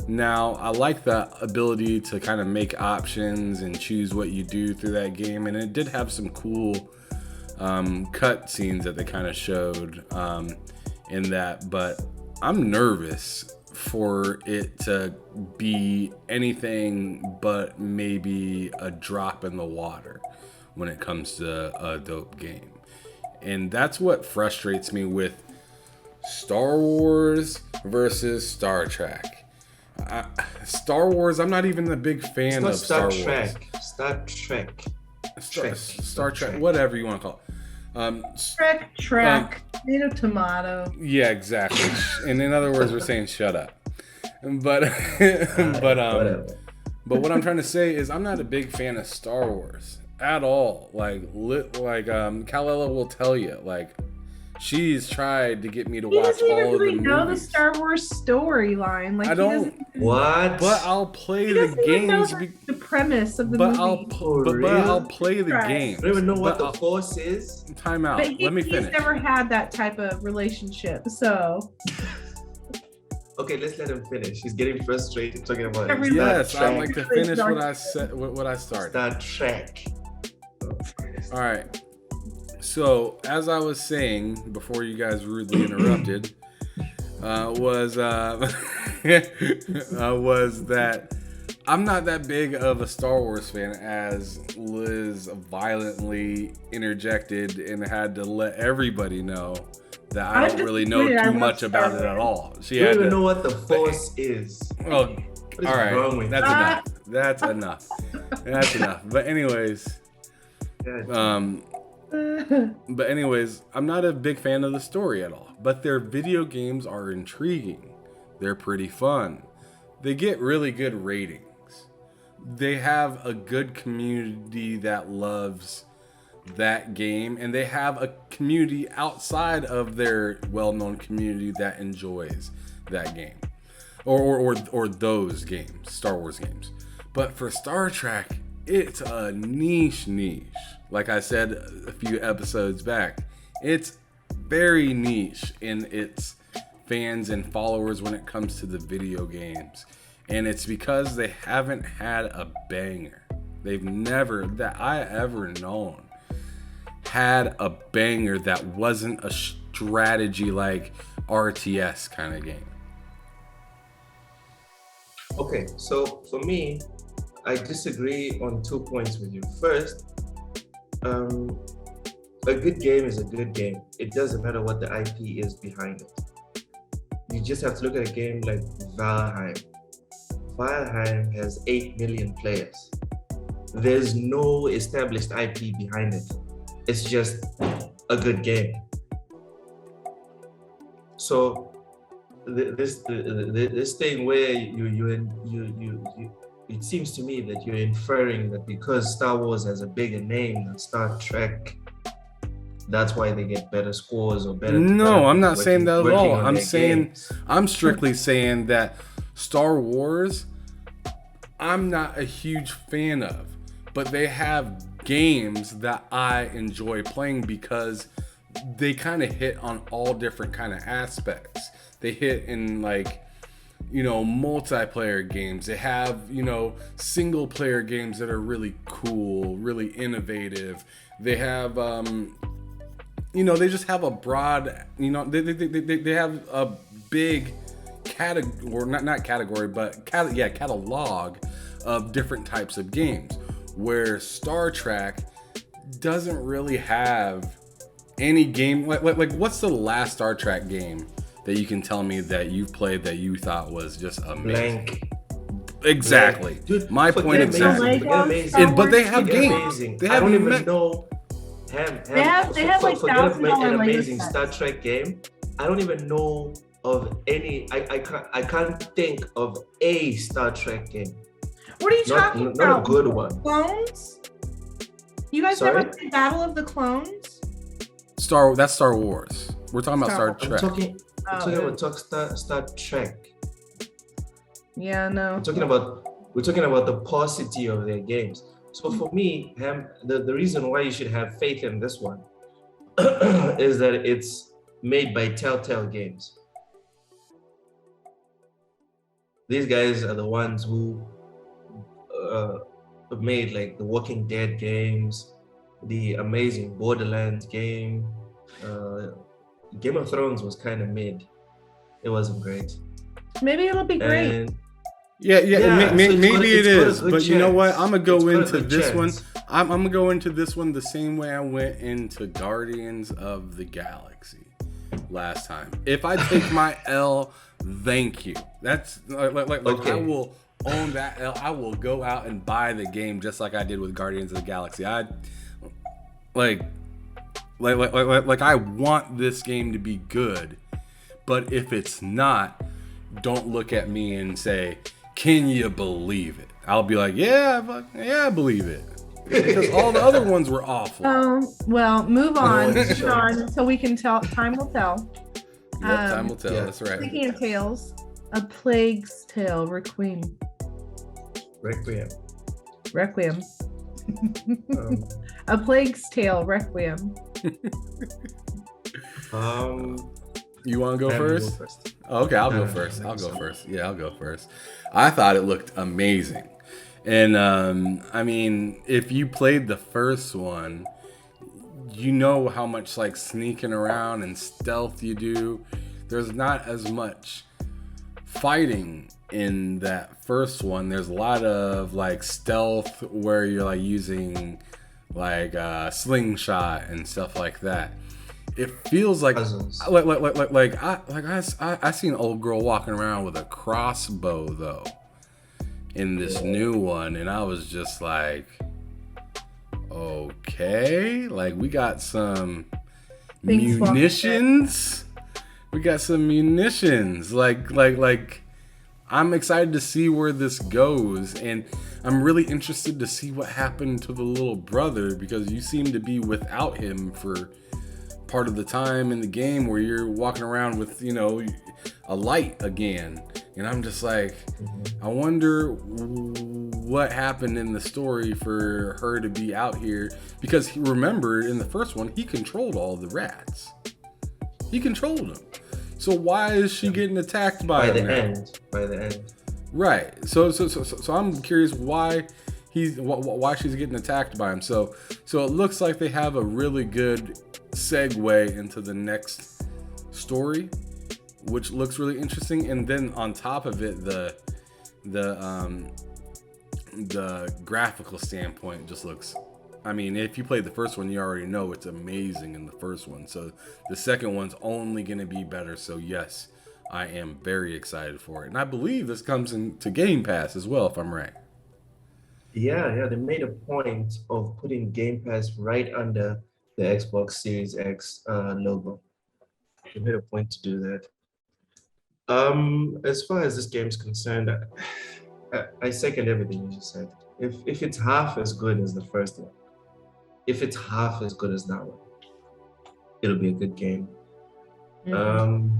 Now, I like the ability to kind of make options and choose what you do through that game, and it did have some cool cut scenes that they kind of showed in that, but I'm nervous for it to be anything but maybe a drop in the water when it comes to a dope game. And that's what frustrates me with Star Wars versus Star Trek. Star Wars, I'm not even a big fan of Star Wars. Star Trek, whatever you want to call it. Trek, tomato, tomato. Yeah, exactly. And in other words, we're saying shut up. But what I'm trying to say is I'm not a big fan of Star Wars at all. Kalila will tell you, like, she's tried to get me to watch all of the movies. He doesn't even know the Star Wars storyline. Like, I don't. What? But I'll play the games. The premise of the movie. But I'll play the games. I don't even know what the Force is. Time out. Let me finish. He's never had that type of relationship, so. Okay, let's let him finish. He's getting frustrated talking about it. Yes, I'd like to finish what I said. What I started. Star Trek. All right. So, as I was saying before you guys rudely interrupted, was that I'm not that big of a Star Wars fan, as Liz violently interjected and had to let everybody know that I don't really know too much about it at all. She don't even know what the Force is. Oh, all right, that's enough. That's enough. That's enough. But anyways, I'm not a big fan of the story at all. But their video games are intriguing. They're pretty fun. They get really good ratings. They have a good community that loves that game, and they have a community outside of their well-known community that enjoys that game, or those games, Star Wars games. But for Star Trek, it's a niche. Like I said a few episodes back, it's very niche in its fans and followers when it comes to the video games. And it's because they haven't had a banger. They've never, that I ever known, had a banger that wasn't a strategy like RTS kind of game. Okay, so for me, I disagree on 2 points with you. First, a good game is a good game. It doesn't matter what the IP is behind it. You just have to look at a game like Valheim. Valheim has 8 million players. There's no established IP behind it. It's just a good game. So this thing where you it seems to me that you're inferring that because Star Wars has a bigger name than Star Trek, that's why they get better scores or better. No, I'm not saying that at all. I'm strictly saying that Star Wars, I'm not a huge fan of, but they have games that I enjoy playing because they kind of hit on all different kind of aspects. They hit in multiplayer games. They have, single player games that are really cool, really innovative. They have, they just have a broad, they have a big catalog of different types of games, where Star Trek doesn't really have any game. Like what's the last Star Trek game that you can tell me that you've played that you thought was just amazing? Blank. Exactly. Dude, my point exactly. But they have games. They I don't even know. They have like $1,000 amazing Star Trek game. I don't even know of any. I can't think of a Star Trek game. What are you talking about? Not a good one. Clones? You guys never played Battle of the Clones? That's Star Wars. We're talking about Star Trek. I'm talking about Star Trek. Yeah, no. We're talking about the paucity of their games. So for me, the reason why you should have faith in this one is that it's made by Telltale Games. These guys are the ones who made like the Walking Dead games, the amazing Borderlands game. Game of Thrones was kind of mid. It wasn't great. Maybe it'll be great. Maybe it is. But you know what? I'm gonna go into this one. I'm gonna go into this one the same way I went into Guardians of the Galaxy last time. If I take my L, thank you. That's like okay. I will own that L. I will go out and buy the game just like I did with Guardians of the Galaxy. I want this game to be good, but if it's not, don't look at me and say, "Can you believe it?" I'll be like, "Yeah, I believe it," because all the other ones were awful. Well, move on, so we can tell. Time will tell. Yep, time will tell. Yeah. That's right. Speaking of tales, A Plague's Tale, Requiem. A Plague's Tale, Requiem. You want to go first? Oh, okay, I'll go first. Yeah, I'll go first. I thought it looked amazing. And I mean, if you played the first one, you know how much like sneaking around and stealth you do. there's not as much fighting in that first one. There's a lot of like stealth where you're like using like slingshot and stuff like that. It feels like I seen an old girl walking around with a crossbow though in this new one, and I was just like, okay, like we got some munitions. We got some munitions. Like I'm excited to see where this goes, and I'm really interested to see what happened to the little brother, because you seem to be without him for part of the time in the game where you're walking around with, you know, a light again. And I'm just like, I wonder what happened in the story for her to be out here, because remember in the first one, he controlled all the rats. He controlled them. So why is she getting attacked by the end? By the end. Right. So I'm curious why she's getting attacked by him. So it looks like they have a really good segue into the next story, which looks really interesting. And then on top of it, the graphical standpoint just looks, I mean, if you played the first one, you already know it's amazing in the first one. So the second one's only going to be better. So yes, I am very excited for it. And I believe this comes into Game Pass as well, if I'm right. Yeah, they made a point of putting Game Pass right under the Xbox Series X logo. They made a point to do that. As far as this game's concerned, I second everything you just said. If it's half as good as the first one, if it's half as good as that one, it'll be a good game. Well,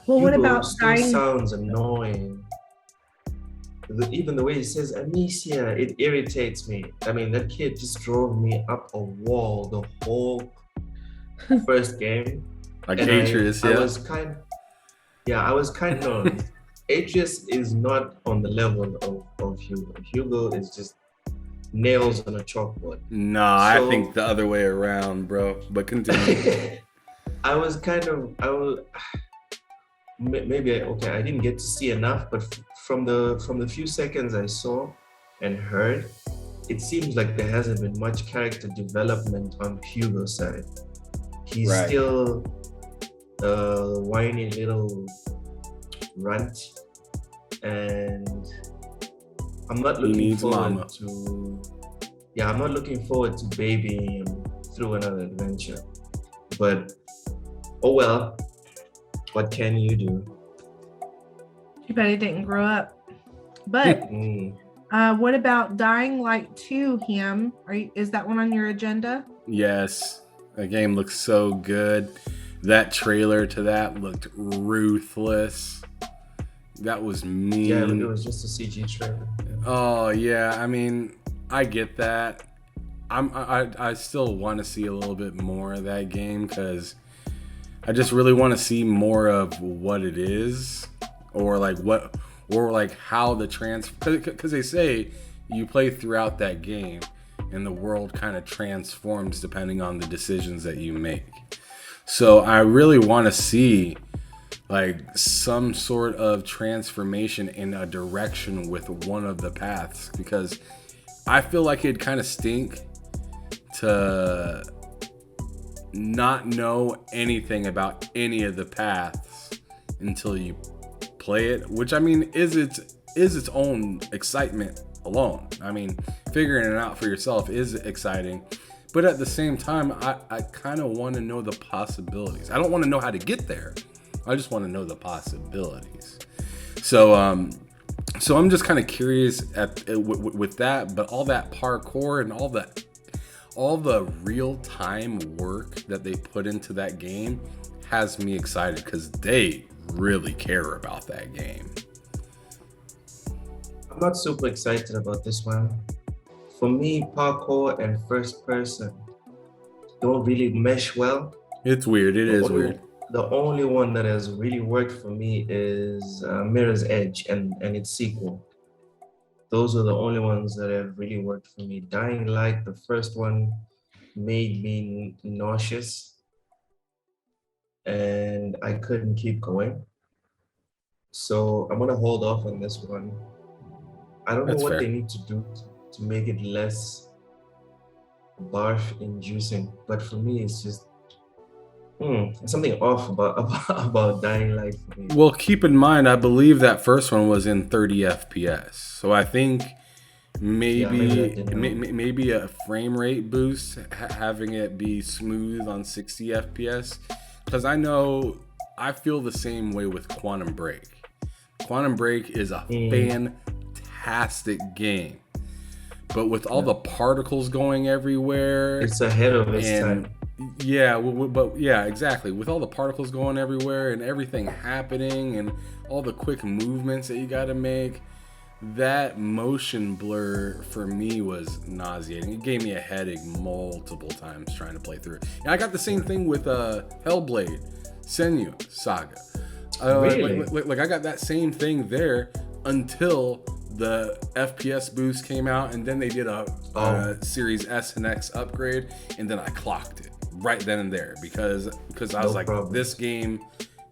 what about still sounds annoying. Even the way he says Amicia, it irritates me. I mean, that kid just drove me up a wall the whole first game. Like Atreus, yeah. I was kind of Atreus is not on the level of Hugo. Hugo is just nails on a chalkboard. No, I think the other way around, bro. But continue. I didn't get to see enough, but from the few seconds I saw and heard, it seems like there hasn't been much character development on Hugo's side. He's still a whiny little runt, and I'm not looking forward to babying him through another adventure. But oh well, what can you do? Too bad he didn't grow up. But what about Dying Light 2, Him? Is that one on your agenda? Yes. That game looks so good. That trailer to that looked ruthless. That was mean. Yeah, it was just a CG trailer. Yeah. Oh yeah, I mean, I get that. I still want to see a little bit more of that game, because I just really want to see more of what it is, or how the because they say you play throughout that game and the world kind of transforms depending on the decisions that you make. So I really want to see like some sort of transformation in a direction with one of the paths, because I feel like it'd kind of stink to not know anything about any of the paths until you play it, which I mean is its own excitement alone. I mean, figuring it out for yourself is exciting, but at the same time, I kind of want to know the possibilities. I don't want to know how to get there. I just want to know the possibilities. So I'm just kind of curious with that, but all that parkour and all the real-time work that they put into that game has me excited, because they really care about that game. I'm not super excited about this one. For me, parkour and first person don't really mesh well. It's weird. It is weird. The only one that has really worked for me is Mirror's Edge and its sequel. Those are the only ones that have really worked for me. Dying Light, the first one, made me nauseous. and I couldn't keep going. So I'm gonna hold off on this one. I don't know That's what fair. they need to do to make it less barf inducing, but for me, it's just something off about Dying Light for me. Well, keep in mind, I believe that first one was in 30 FPS. So I think maybe a frame rate boost, having it be smooth on 60 FPS. Because I feel the same way with Quantum Break. Quantum Break is a fantastic game. But with all the particles going everywhere, it's ahead of its time. Yeah, but yeah, exactly. With all the particles going everywhere and everything happening and all the quick movements that you got to make, that motion blur for me was nauseating. It gave me a headache multiple times trying to play through it. And I got the same thing with Hellblade, Senua, Saga. Really? Like I got that same thing there until the FPS boost came out, and then they did a Series S and X upgrade, and then I clocked it right then and there because I was this game,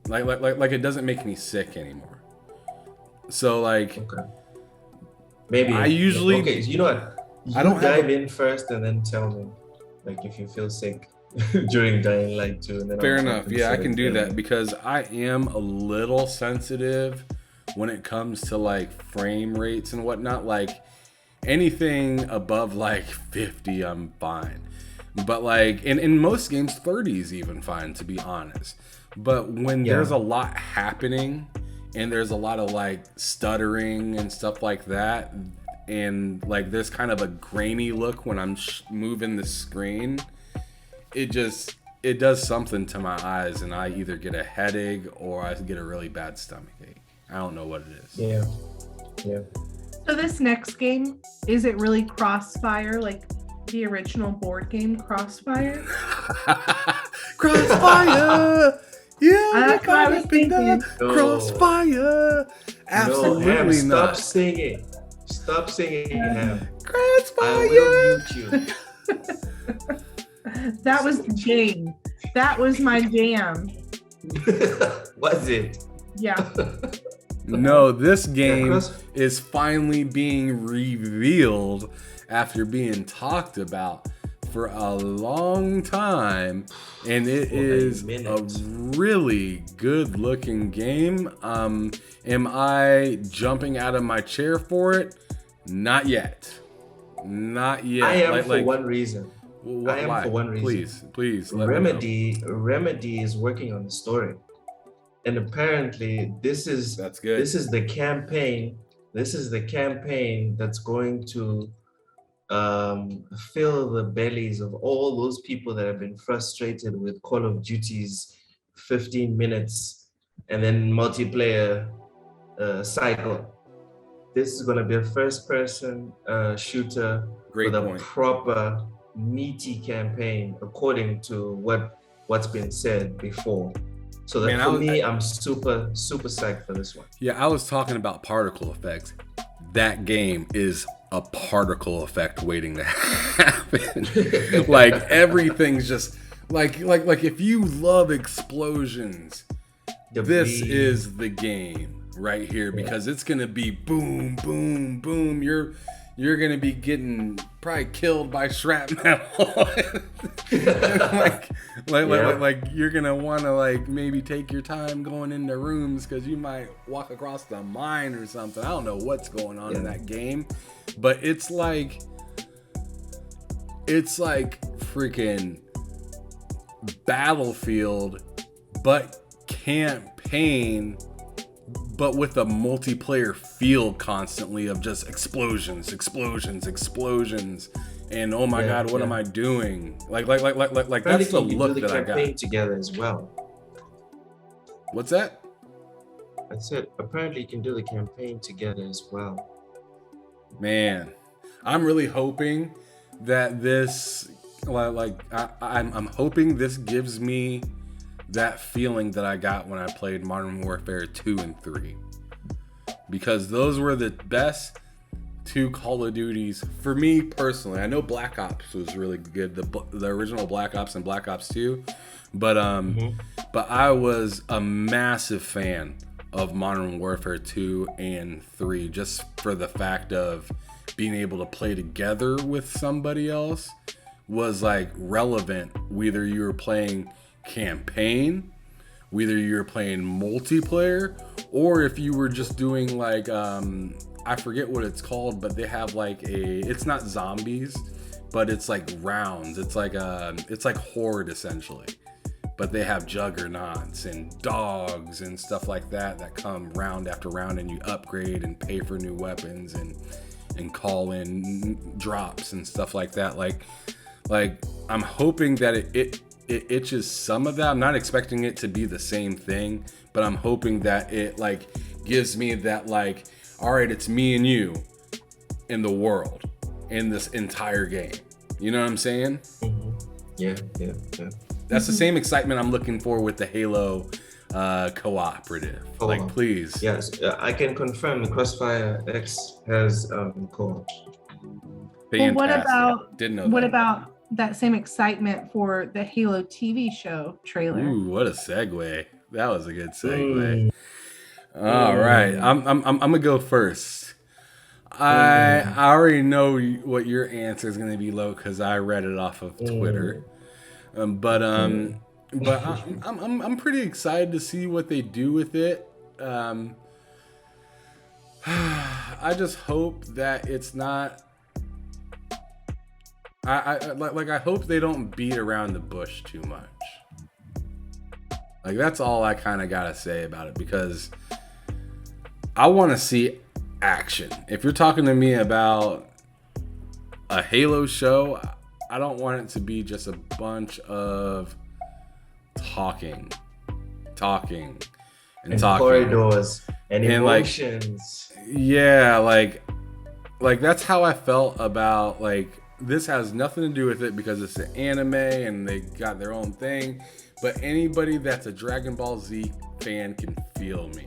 like it doesn't make me sick anymore. So maybe I usually so you know what? I don't dive in first and then tell me, like if you feel sick during Dying Light 2, and then fair enough. Yeah, I can do that because I am a little sensitive when it comes to like frame rates and whatnot. Like anything above like 50, I'm fine. But like in most games, 30 is even fine, to be honest. But when there's a lot happening and there's a lot of like stuttering and stuff like that, and like there's kind of a grainy look when I'm moving the screen, it does something to my eyes, and I either get a headache or I get a really bad stomach ache. I don't know what it is. Yeah. So this next game, is it really Crossfire, like the original board game Crossfire? Crossfire! Yeah, that's what I was thinking. Crossfire! Absolutely not. Stop singing, Ham. Crossfire! I will mute you. That was the game. That was my jam. Was it? Yeah. No, this game is finally being revealed after being talked about for a long time, and it is a really good looking game. Am I jumping out of my chair for it? Not yet. I am for one reason. Why? For one reason. Please. Remedy is working on the story. And apparently that's good. This is the campaign. This is the campaign that's going to fill the bellies of all those people that have been frustrated with Call of Duty's 15 minutes and then multiplayer cycle. This is going to be a first-person shooter with a proper, meaty campaign, according to what's been said before. So I'm super, super psyched for this one. Yeah, I was talking about particle effects. That game is a particle effect waiting to happen. Like everything's just like if you love explosions, this is the game right here, because it's gonna be boom, boom, boom. You're gonna be getting probably killed by shrapnel. like you're gonna want to like maybe take your time going into rooms because you might walk across the mine or something. I don't know what's going on in that game, but it's like freaking Battlefield, but campaign, but with a multiplayer feel constantly of just explosions, and oh my god, what am I doing? Like that's the look that I got. Campaign together as well. What's that? I said apparently you can do the campaign together as well. Man, I'm really hoping that this, I'm hoping this gives me that feeling that I got when I played Modern Warfare 2 and 3, because those were the best two Call of Duties for me personally. I know Black Ops was really good, the original Black Ops and Black Ops 2, but I was a massive fan of Modern Warfare 2 and 3 just for the fact of being able to play together with somebody else was like relevant, whether you were playing campaign, whether you were playing multiplayer, or if you were just doing like I forget what it's called, but they have like it's not zombies, but it's like rounds. It's like Horde essentially, but they have juggernauts and dogs and stuff like that come round after round, and you upgrade and pay for new weapons and call in drops and stuff like that. Like I'm hoping that it itches some of that. I'm not expecting it to be the same thing, but I'm hoping that it like gives me that like, all right, it's me and you in the world in this entire game. You know what I'm saying? Mm-hmm. Yeah. That's the same excitement I'm looking for with the Halo cooperative. Like, please. Yes, I can confirm Crossfire X has co-op. Well, what about that same excitement for the Halo TV show trailer? Ooh, what a segue. That was a good segue. All right, I'm gonna go first. I already know what your answer is gonna be, Lo, because I read it off of Twitter. But I'm pretty excited to see what they do with it. I just hope that it's not. I hope they don't beat around the bush too much. Like, that's all I kind of gotta say about it, because I want to see action. If you're talking to me about a Halo show, I don't want it to be just a bunch of talking and corridors and emotions. Like that's how I felt about, like, this has nothing to do with it because it's an anime and they got their own thing, but anybody that's a Dragon Ball Z fan can feel me.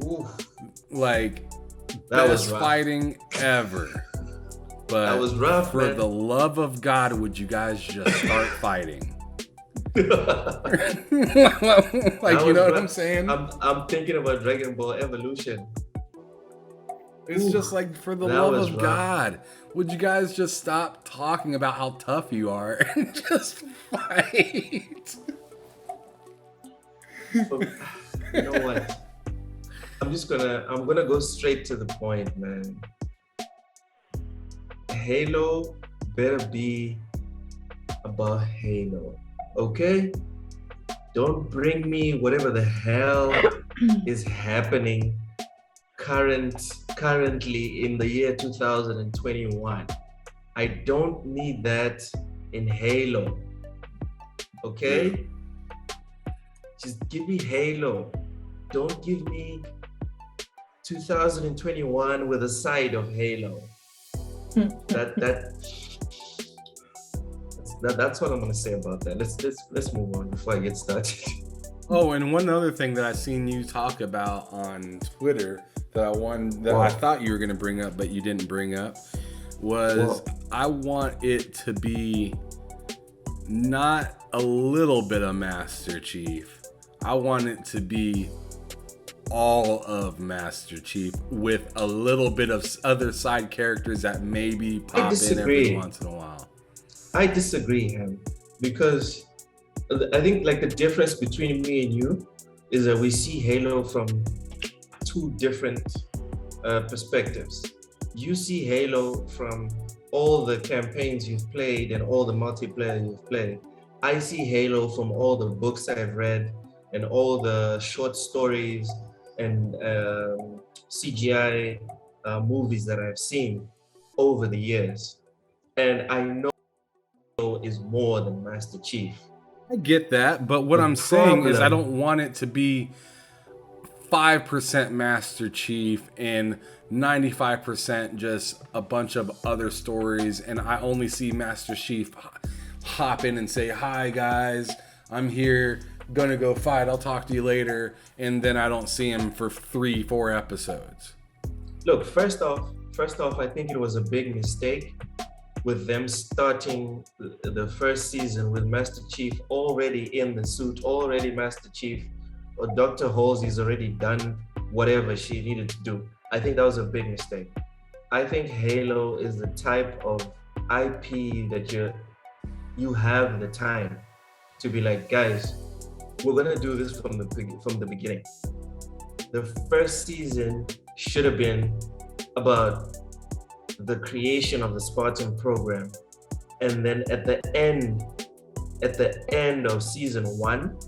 Oof. Like, best fighting ever. But that was rough, for man. the love of God, would you guys just start fighting? Like, you know what I'm saying? I'm thinking about Dragon Ball Evolution. It's just like, for the love of God, would you guys just stop talking about how tough you are and just fight? You know what? I'm gonna go straight to the point, man. Halo better be about Halo, okay? Don't bring me whatever the hell is happening currently in the year 2021. I don't need that in Halo, okay? Just give me Halo. Don't give me 2021 with a side of Halo. That's what I'm gonna say about that. Let's move on before I get started. Oh, and one other thing that I've seen you talk about on Twitter that I thought you were gonna bring up, but you didn't bring up, was I want it to be not a little bit of Master Chief. I want it to be all of Master Chief with a little bit of other side characters that maybe pop in every once in a while. I disagree, Ham, because I think like the difference between me and you is that we see Halo from two different perspectives. You see Halo from all the campaigns you've played and all the multiplayer you've played. I see Halo from all the books I've read and all the short stories and CGI movies that I've seen over the years. And I know is more than Master Chief. I get that, but what I'm saying is I don't want it to be 5% Master Chief and 95% just a bunch of other stories, and I only see Master Chief hop in and say, "Hi guys, I'm here, gonna go fight, I'll talk to you later," and then I don't see him for 3-4 episodes. Look, first off, first off, I think it was a big mistake with them starting the first season with Master Chief already in the suit, already Master Chief, or Dr. Halsey's already done whatever she needed to do. I think that was a big mistake. I think Halo is the type of IP that you have the time to be like, guys, we're gonna do this from the beginning. The first season should have been about the creation of the Spartan program, and then at the end of season 1,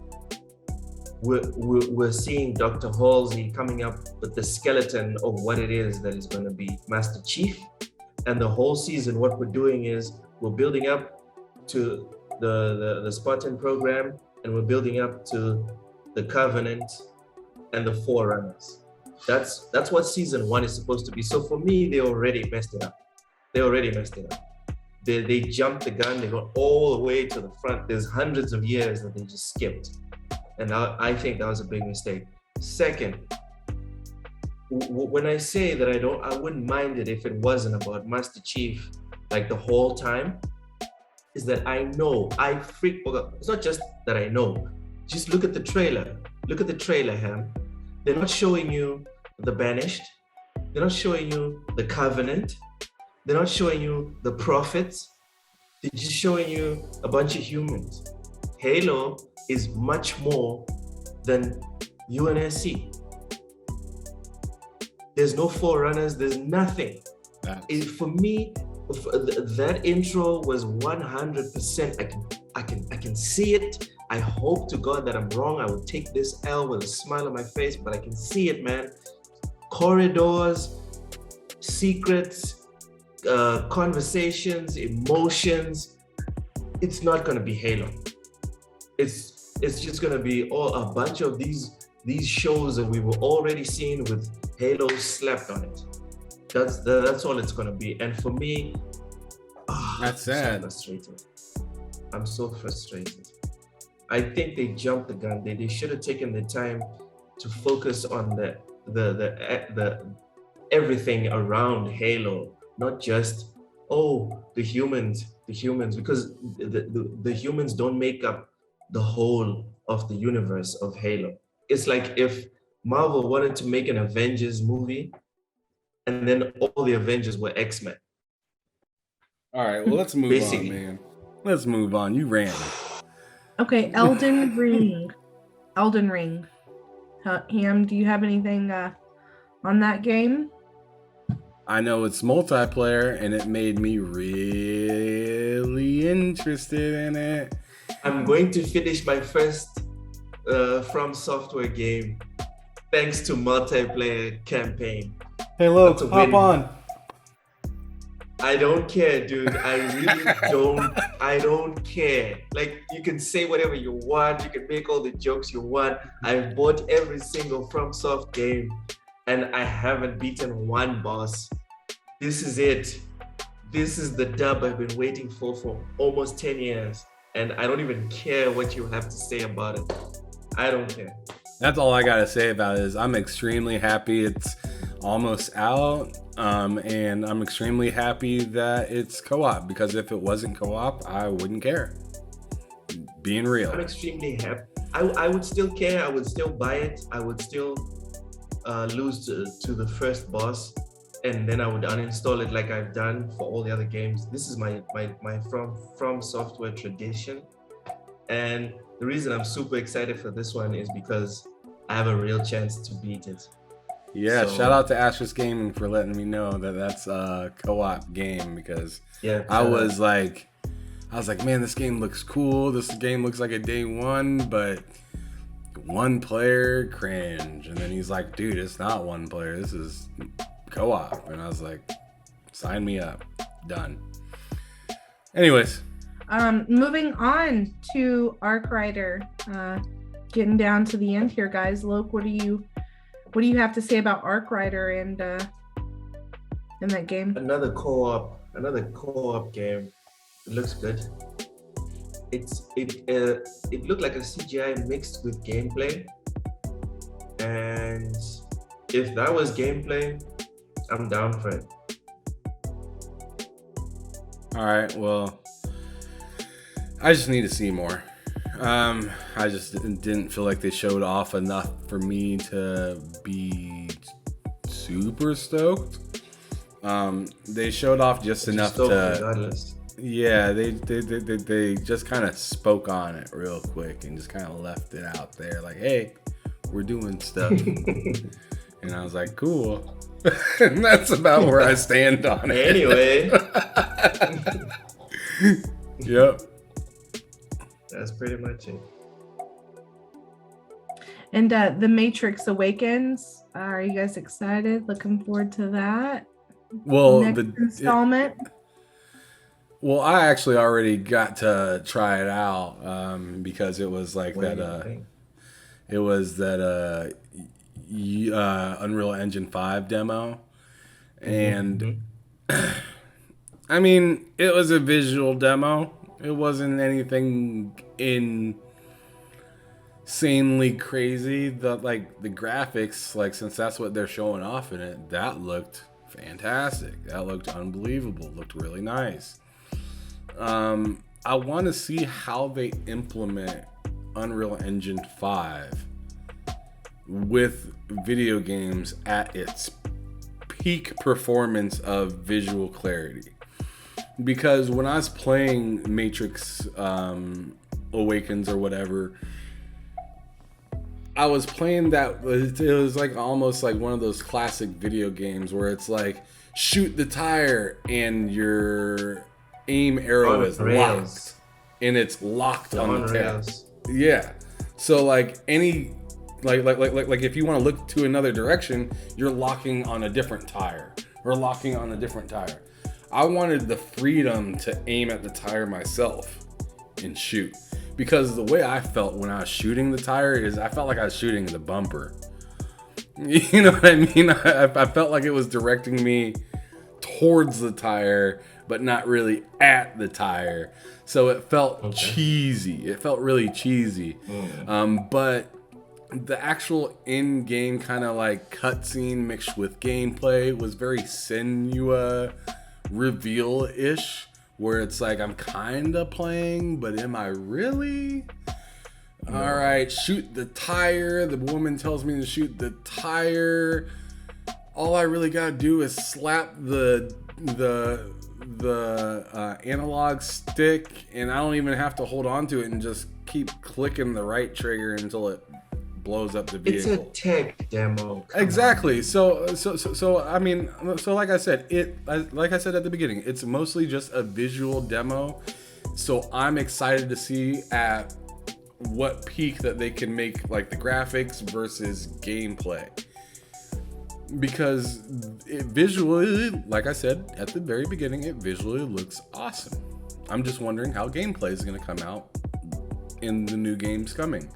we're seeing Dr. Halsey coming up with the skeleton of what it is that is going to be Master Chief. And the whole season, what we're doing is we're building up to the Spartan program, and we're building up to the Covenant and the Forerunners. That's what season 1 is supposed to be. So for me, they already messed it up. They jumped the gun. They got all the way to the front. There's hundreds of years that they just skipped. And I think that was a big mistake. Second, when I say that I wouldn't mind it if it wasn't about Master Chief like the whole time, is that it's not just that I know. Just look at the trailer. Look at the trailer, Ham. They're not showing you the Banished. They're not showing you the Covenant. They're not showing you the Prophets. They're just showing you a bunch of humans. Halo is much more than UNSC. There's no Forerunners, there's nothing. For me, that intro was 100%. I can see it. I hope to God that I'm wrong. I will take this L with a smile on my face, but I can see it, man. Corridors, secrets, conversations, emotions. It's not gonna be Halo. It's just gonna be a bunch of these shows that we were already seeing with Halo slapped on it. That's all it's gonna be. And for me, that's sad. I'm so frustrated. I think they jumped the gun. They should have taken the time to focus on the everything around Halo, not just the humans, because the humans don't make up the whole of the universe of Halo. It's like if Marvel wanted to make an Avengers movie and then all the Avengers were X-Men. All right, well, let's move on, man. Let's move on. You ran. Okay, Elden Ring. Ham, do you have anything on that game? I know it's multiplayer, and it made me really interested in it. I'm going to finish my first From Software game thanks to multiplayer campaign. Hey, look, hop on. I don't care, dude. I really don't. I don't care. Like, you can say whatever you want. You can make all the jokes you want. I've bought every single FromSoft game, and I haven't beaten one boss. This is it. This is the dub I've been waiting for almost 10 years, and I don't even care what you have to say about it. I don't care. That's all I gotta say about it. Is I'm extremely happy it's almost out. And I'm extremely happy that it's co-op, because if it wasn't co-op, I wouldn't care. Being real. I'm extremely happy. I would still care. I would still buy it. I would still lose to the first boss, and then I would uninstall it like I've done for all the other games. This is my From Software tradition. And the reason I'm super excited for this one is because I have a real chance to beat it. Yeah, so, shout out to Ashes Gaming for letting me know that that's a co-op game, because I was like, man, this game looks cool. This game looks like a day one, but one player, cringe. And then he's like, dude, it's not one player. This is co-op. And I was like, sign me up. Done. Anyways. Moving on to Arkwriter. Getting down to the end here, guys. Loke, what do you have to say about Arkwriter and in that game? Another co-op game. It looks good. It looked like a CGI mixed with gameplay, and if that was gameplay, I'm down for it. All right. Well, I just need to see more. I just didn't feel like they showed off enough for me to be super stoked. They showed off just enough to. Regardless. Yeah, they just kind of spoke on it real quick and just kind of left it out there, like, hey, we're doing stuff. And I was like, cool. And that's about where I stand on it. Anyway. Yep. That's pretty much it. And The Matrix Awakens. Are you guys excited? Looking forward to that. Well, next installment. Well, I actually already got to try it out because it was like that. It was that Unreal Engine 5 demo, and I mean, it was a visual demo. It wasn't anything insanely crazy. The graphics, like, since that's what they're showing off in it, that looked fantastic. That looked unbelievable. Looked really nice. I want to see how they implement Unreal Engine 5 with video games at its peak performance of visual clarity. Because when I was playing Matrix Awakens or whatever, I was playing that, it was like almost like one of those classic video games where it's like, shoot the tire and your aim arrow is locked. And it's locked on the tail. Yeah. So like any like if you want to look to another direction, you're locking on a different tire or locking on a different tire. I wanted the freedom to aim at the tire myself and shoot. Because the way I felt when I was shooting the tire is I felt like I was shooting the bumper. You know what I mean? I felt like it was directing me towards the tire, but not really at the tire. So it felt cheesy. It felt really cheesy. But the actual in-game kind of like cutscene mixed with gameplay was very Senua reveal-ish. Where it's like, I'm kind of playing, but am I really? No. All right, shoot the tire. The woman tells me to shoot the tire. All I really got to do is slap the analog stick, and I don't even have to hold on to it and just keep clicking the right trigger until it blows up the vehicle. It's a tech demo. Exactly. So I mean, so like I said at the beginning, it's mostly just a visual demo. So I'm excited to see at what peak that they can make like the graphics versus gameplay. Because it visually, like I said at the very beginning, it visually looks awesome. I'm just wondering how gameplay is going to come out in the new games coming.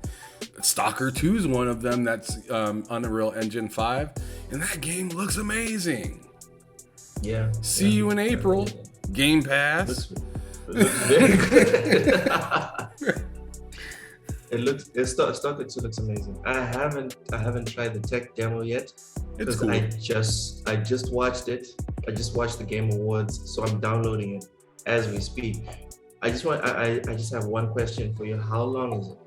Stalker 2 is one of them that's Unreal Engine 5, and that game looks amazing. Yeah. See you in April. Game Pass. Looks very good. Stalker 2 looks amazing. I haven't tried the tech demo yet. It's cool. I just watched it. I just watched the Game Awards, so I'm downloading it as we speak. I just have one question for you. How long is it?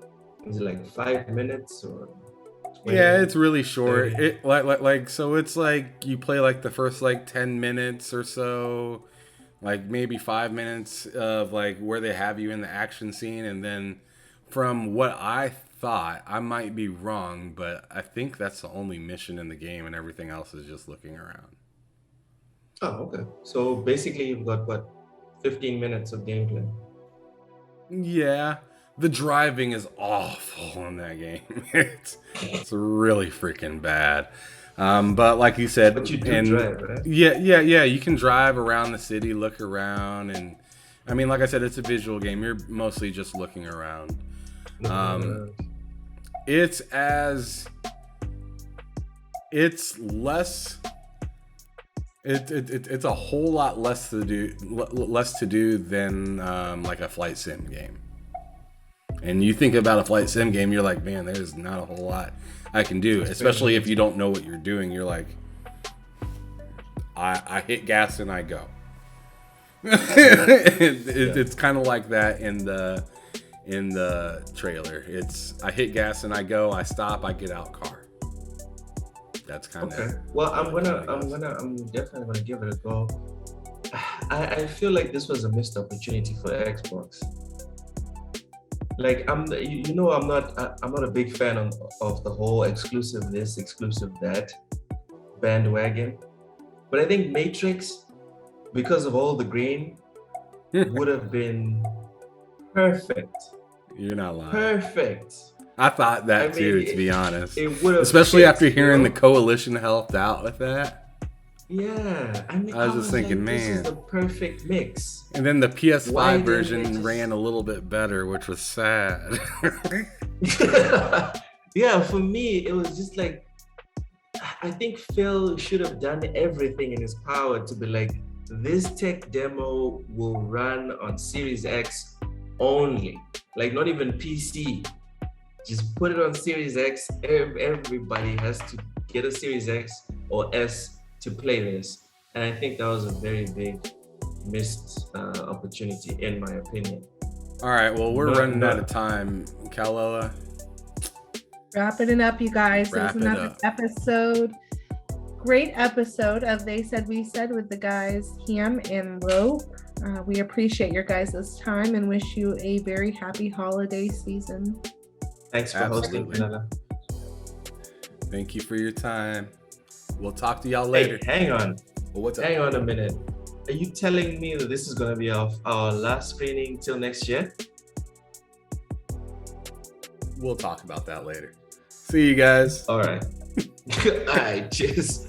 Is it like 5 minutes or 20 Yeah, minutes? it's really short. 30? It like so it's like you play like the first like 10 minutes or so, like maybe 5 minutes of like where they have you in the action scene, and then from what I thought, I might be wrong, but I think that's the only mission in the game, and everything else is just looking around. Oh, okay. So basically you've got what, 15 minutes of gameplay. Yeah. The driving is awful in that game. It's really freaking bad. But like you said, But you do drive, right? Yeah. You can drive around the city, look around, and I mean, like I said, it's a visual game. You're mostly just looking around. It's a whole lot less to do than like a flight sim game. And you think about a flight sim game, you're like, man, there's not a whole lot I can do, especially if you don't know what you're doing. You're like, I hit gas and I go. It's kind of like that in the trailer. It's I hit gas and I go, I stop, I get out car. That's kind of okay. Well, I'm definitely gonna give it a go. I feel like this was a missed opportunity for Xbox. Like I'm not a big fan of the whole exclusive this, exclusive that bandwagon. But I think Matrix, because of all the green, would have been perfect. You're not lying. Perfect. I thought that too, to be honest. It would have, especially after hearing the Coalition helped out with that. Yeah, I was just thinking, like, man, this is the perfect mix. And then the PS5 version ran a little bit better, which was sad. Yeah, for me, it was just like, I think Phil should have done everything in his power to be like, this tech demo will run on Series X only, like not even PC. Just put it on Series X. Everybody has to get a Series X or S to play this. And I think that was a very big missed opportunity, in my opinion. All right, well, we're running out of time. Kalila. Wrapping it up, you guys. It was another episode. Great episode of They Said We Said with the guys Ham and Rope. We appreciate your guys' time and wish you a very happy holiday season. Thanks for hosting, Nana. Thank you for your time. We'll talk to y'all later. Hey, hang on. Well, what's up? Hang on a minute. Are you telling me that this is going to be our last screening till next year? We'll talk about that later. See you guys. All right. All right, cheers.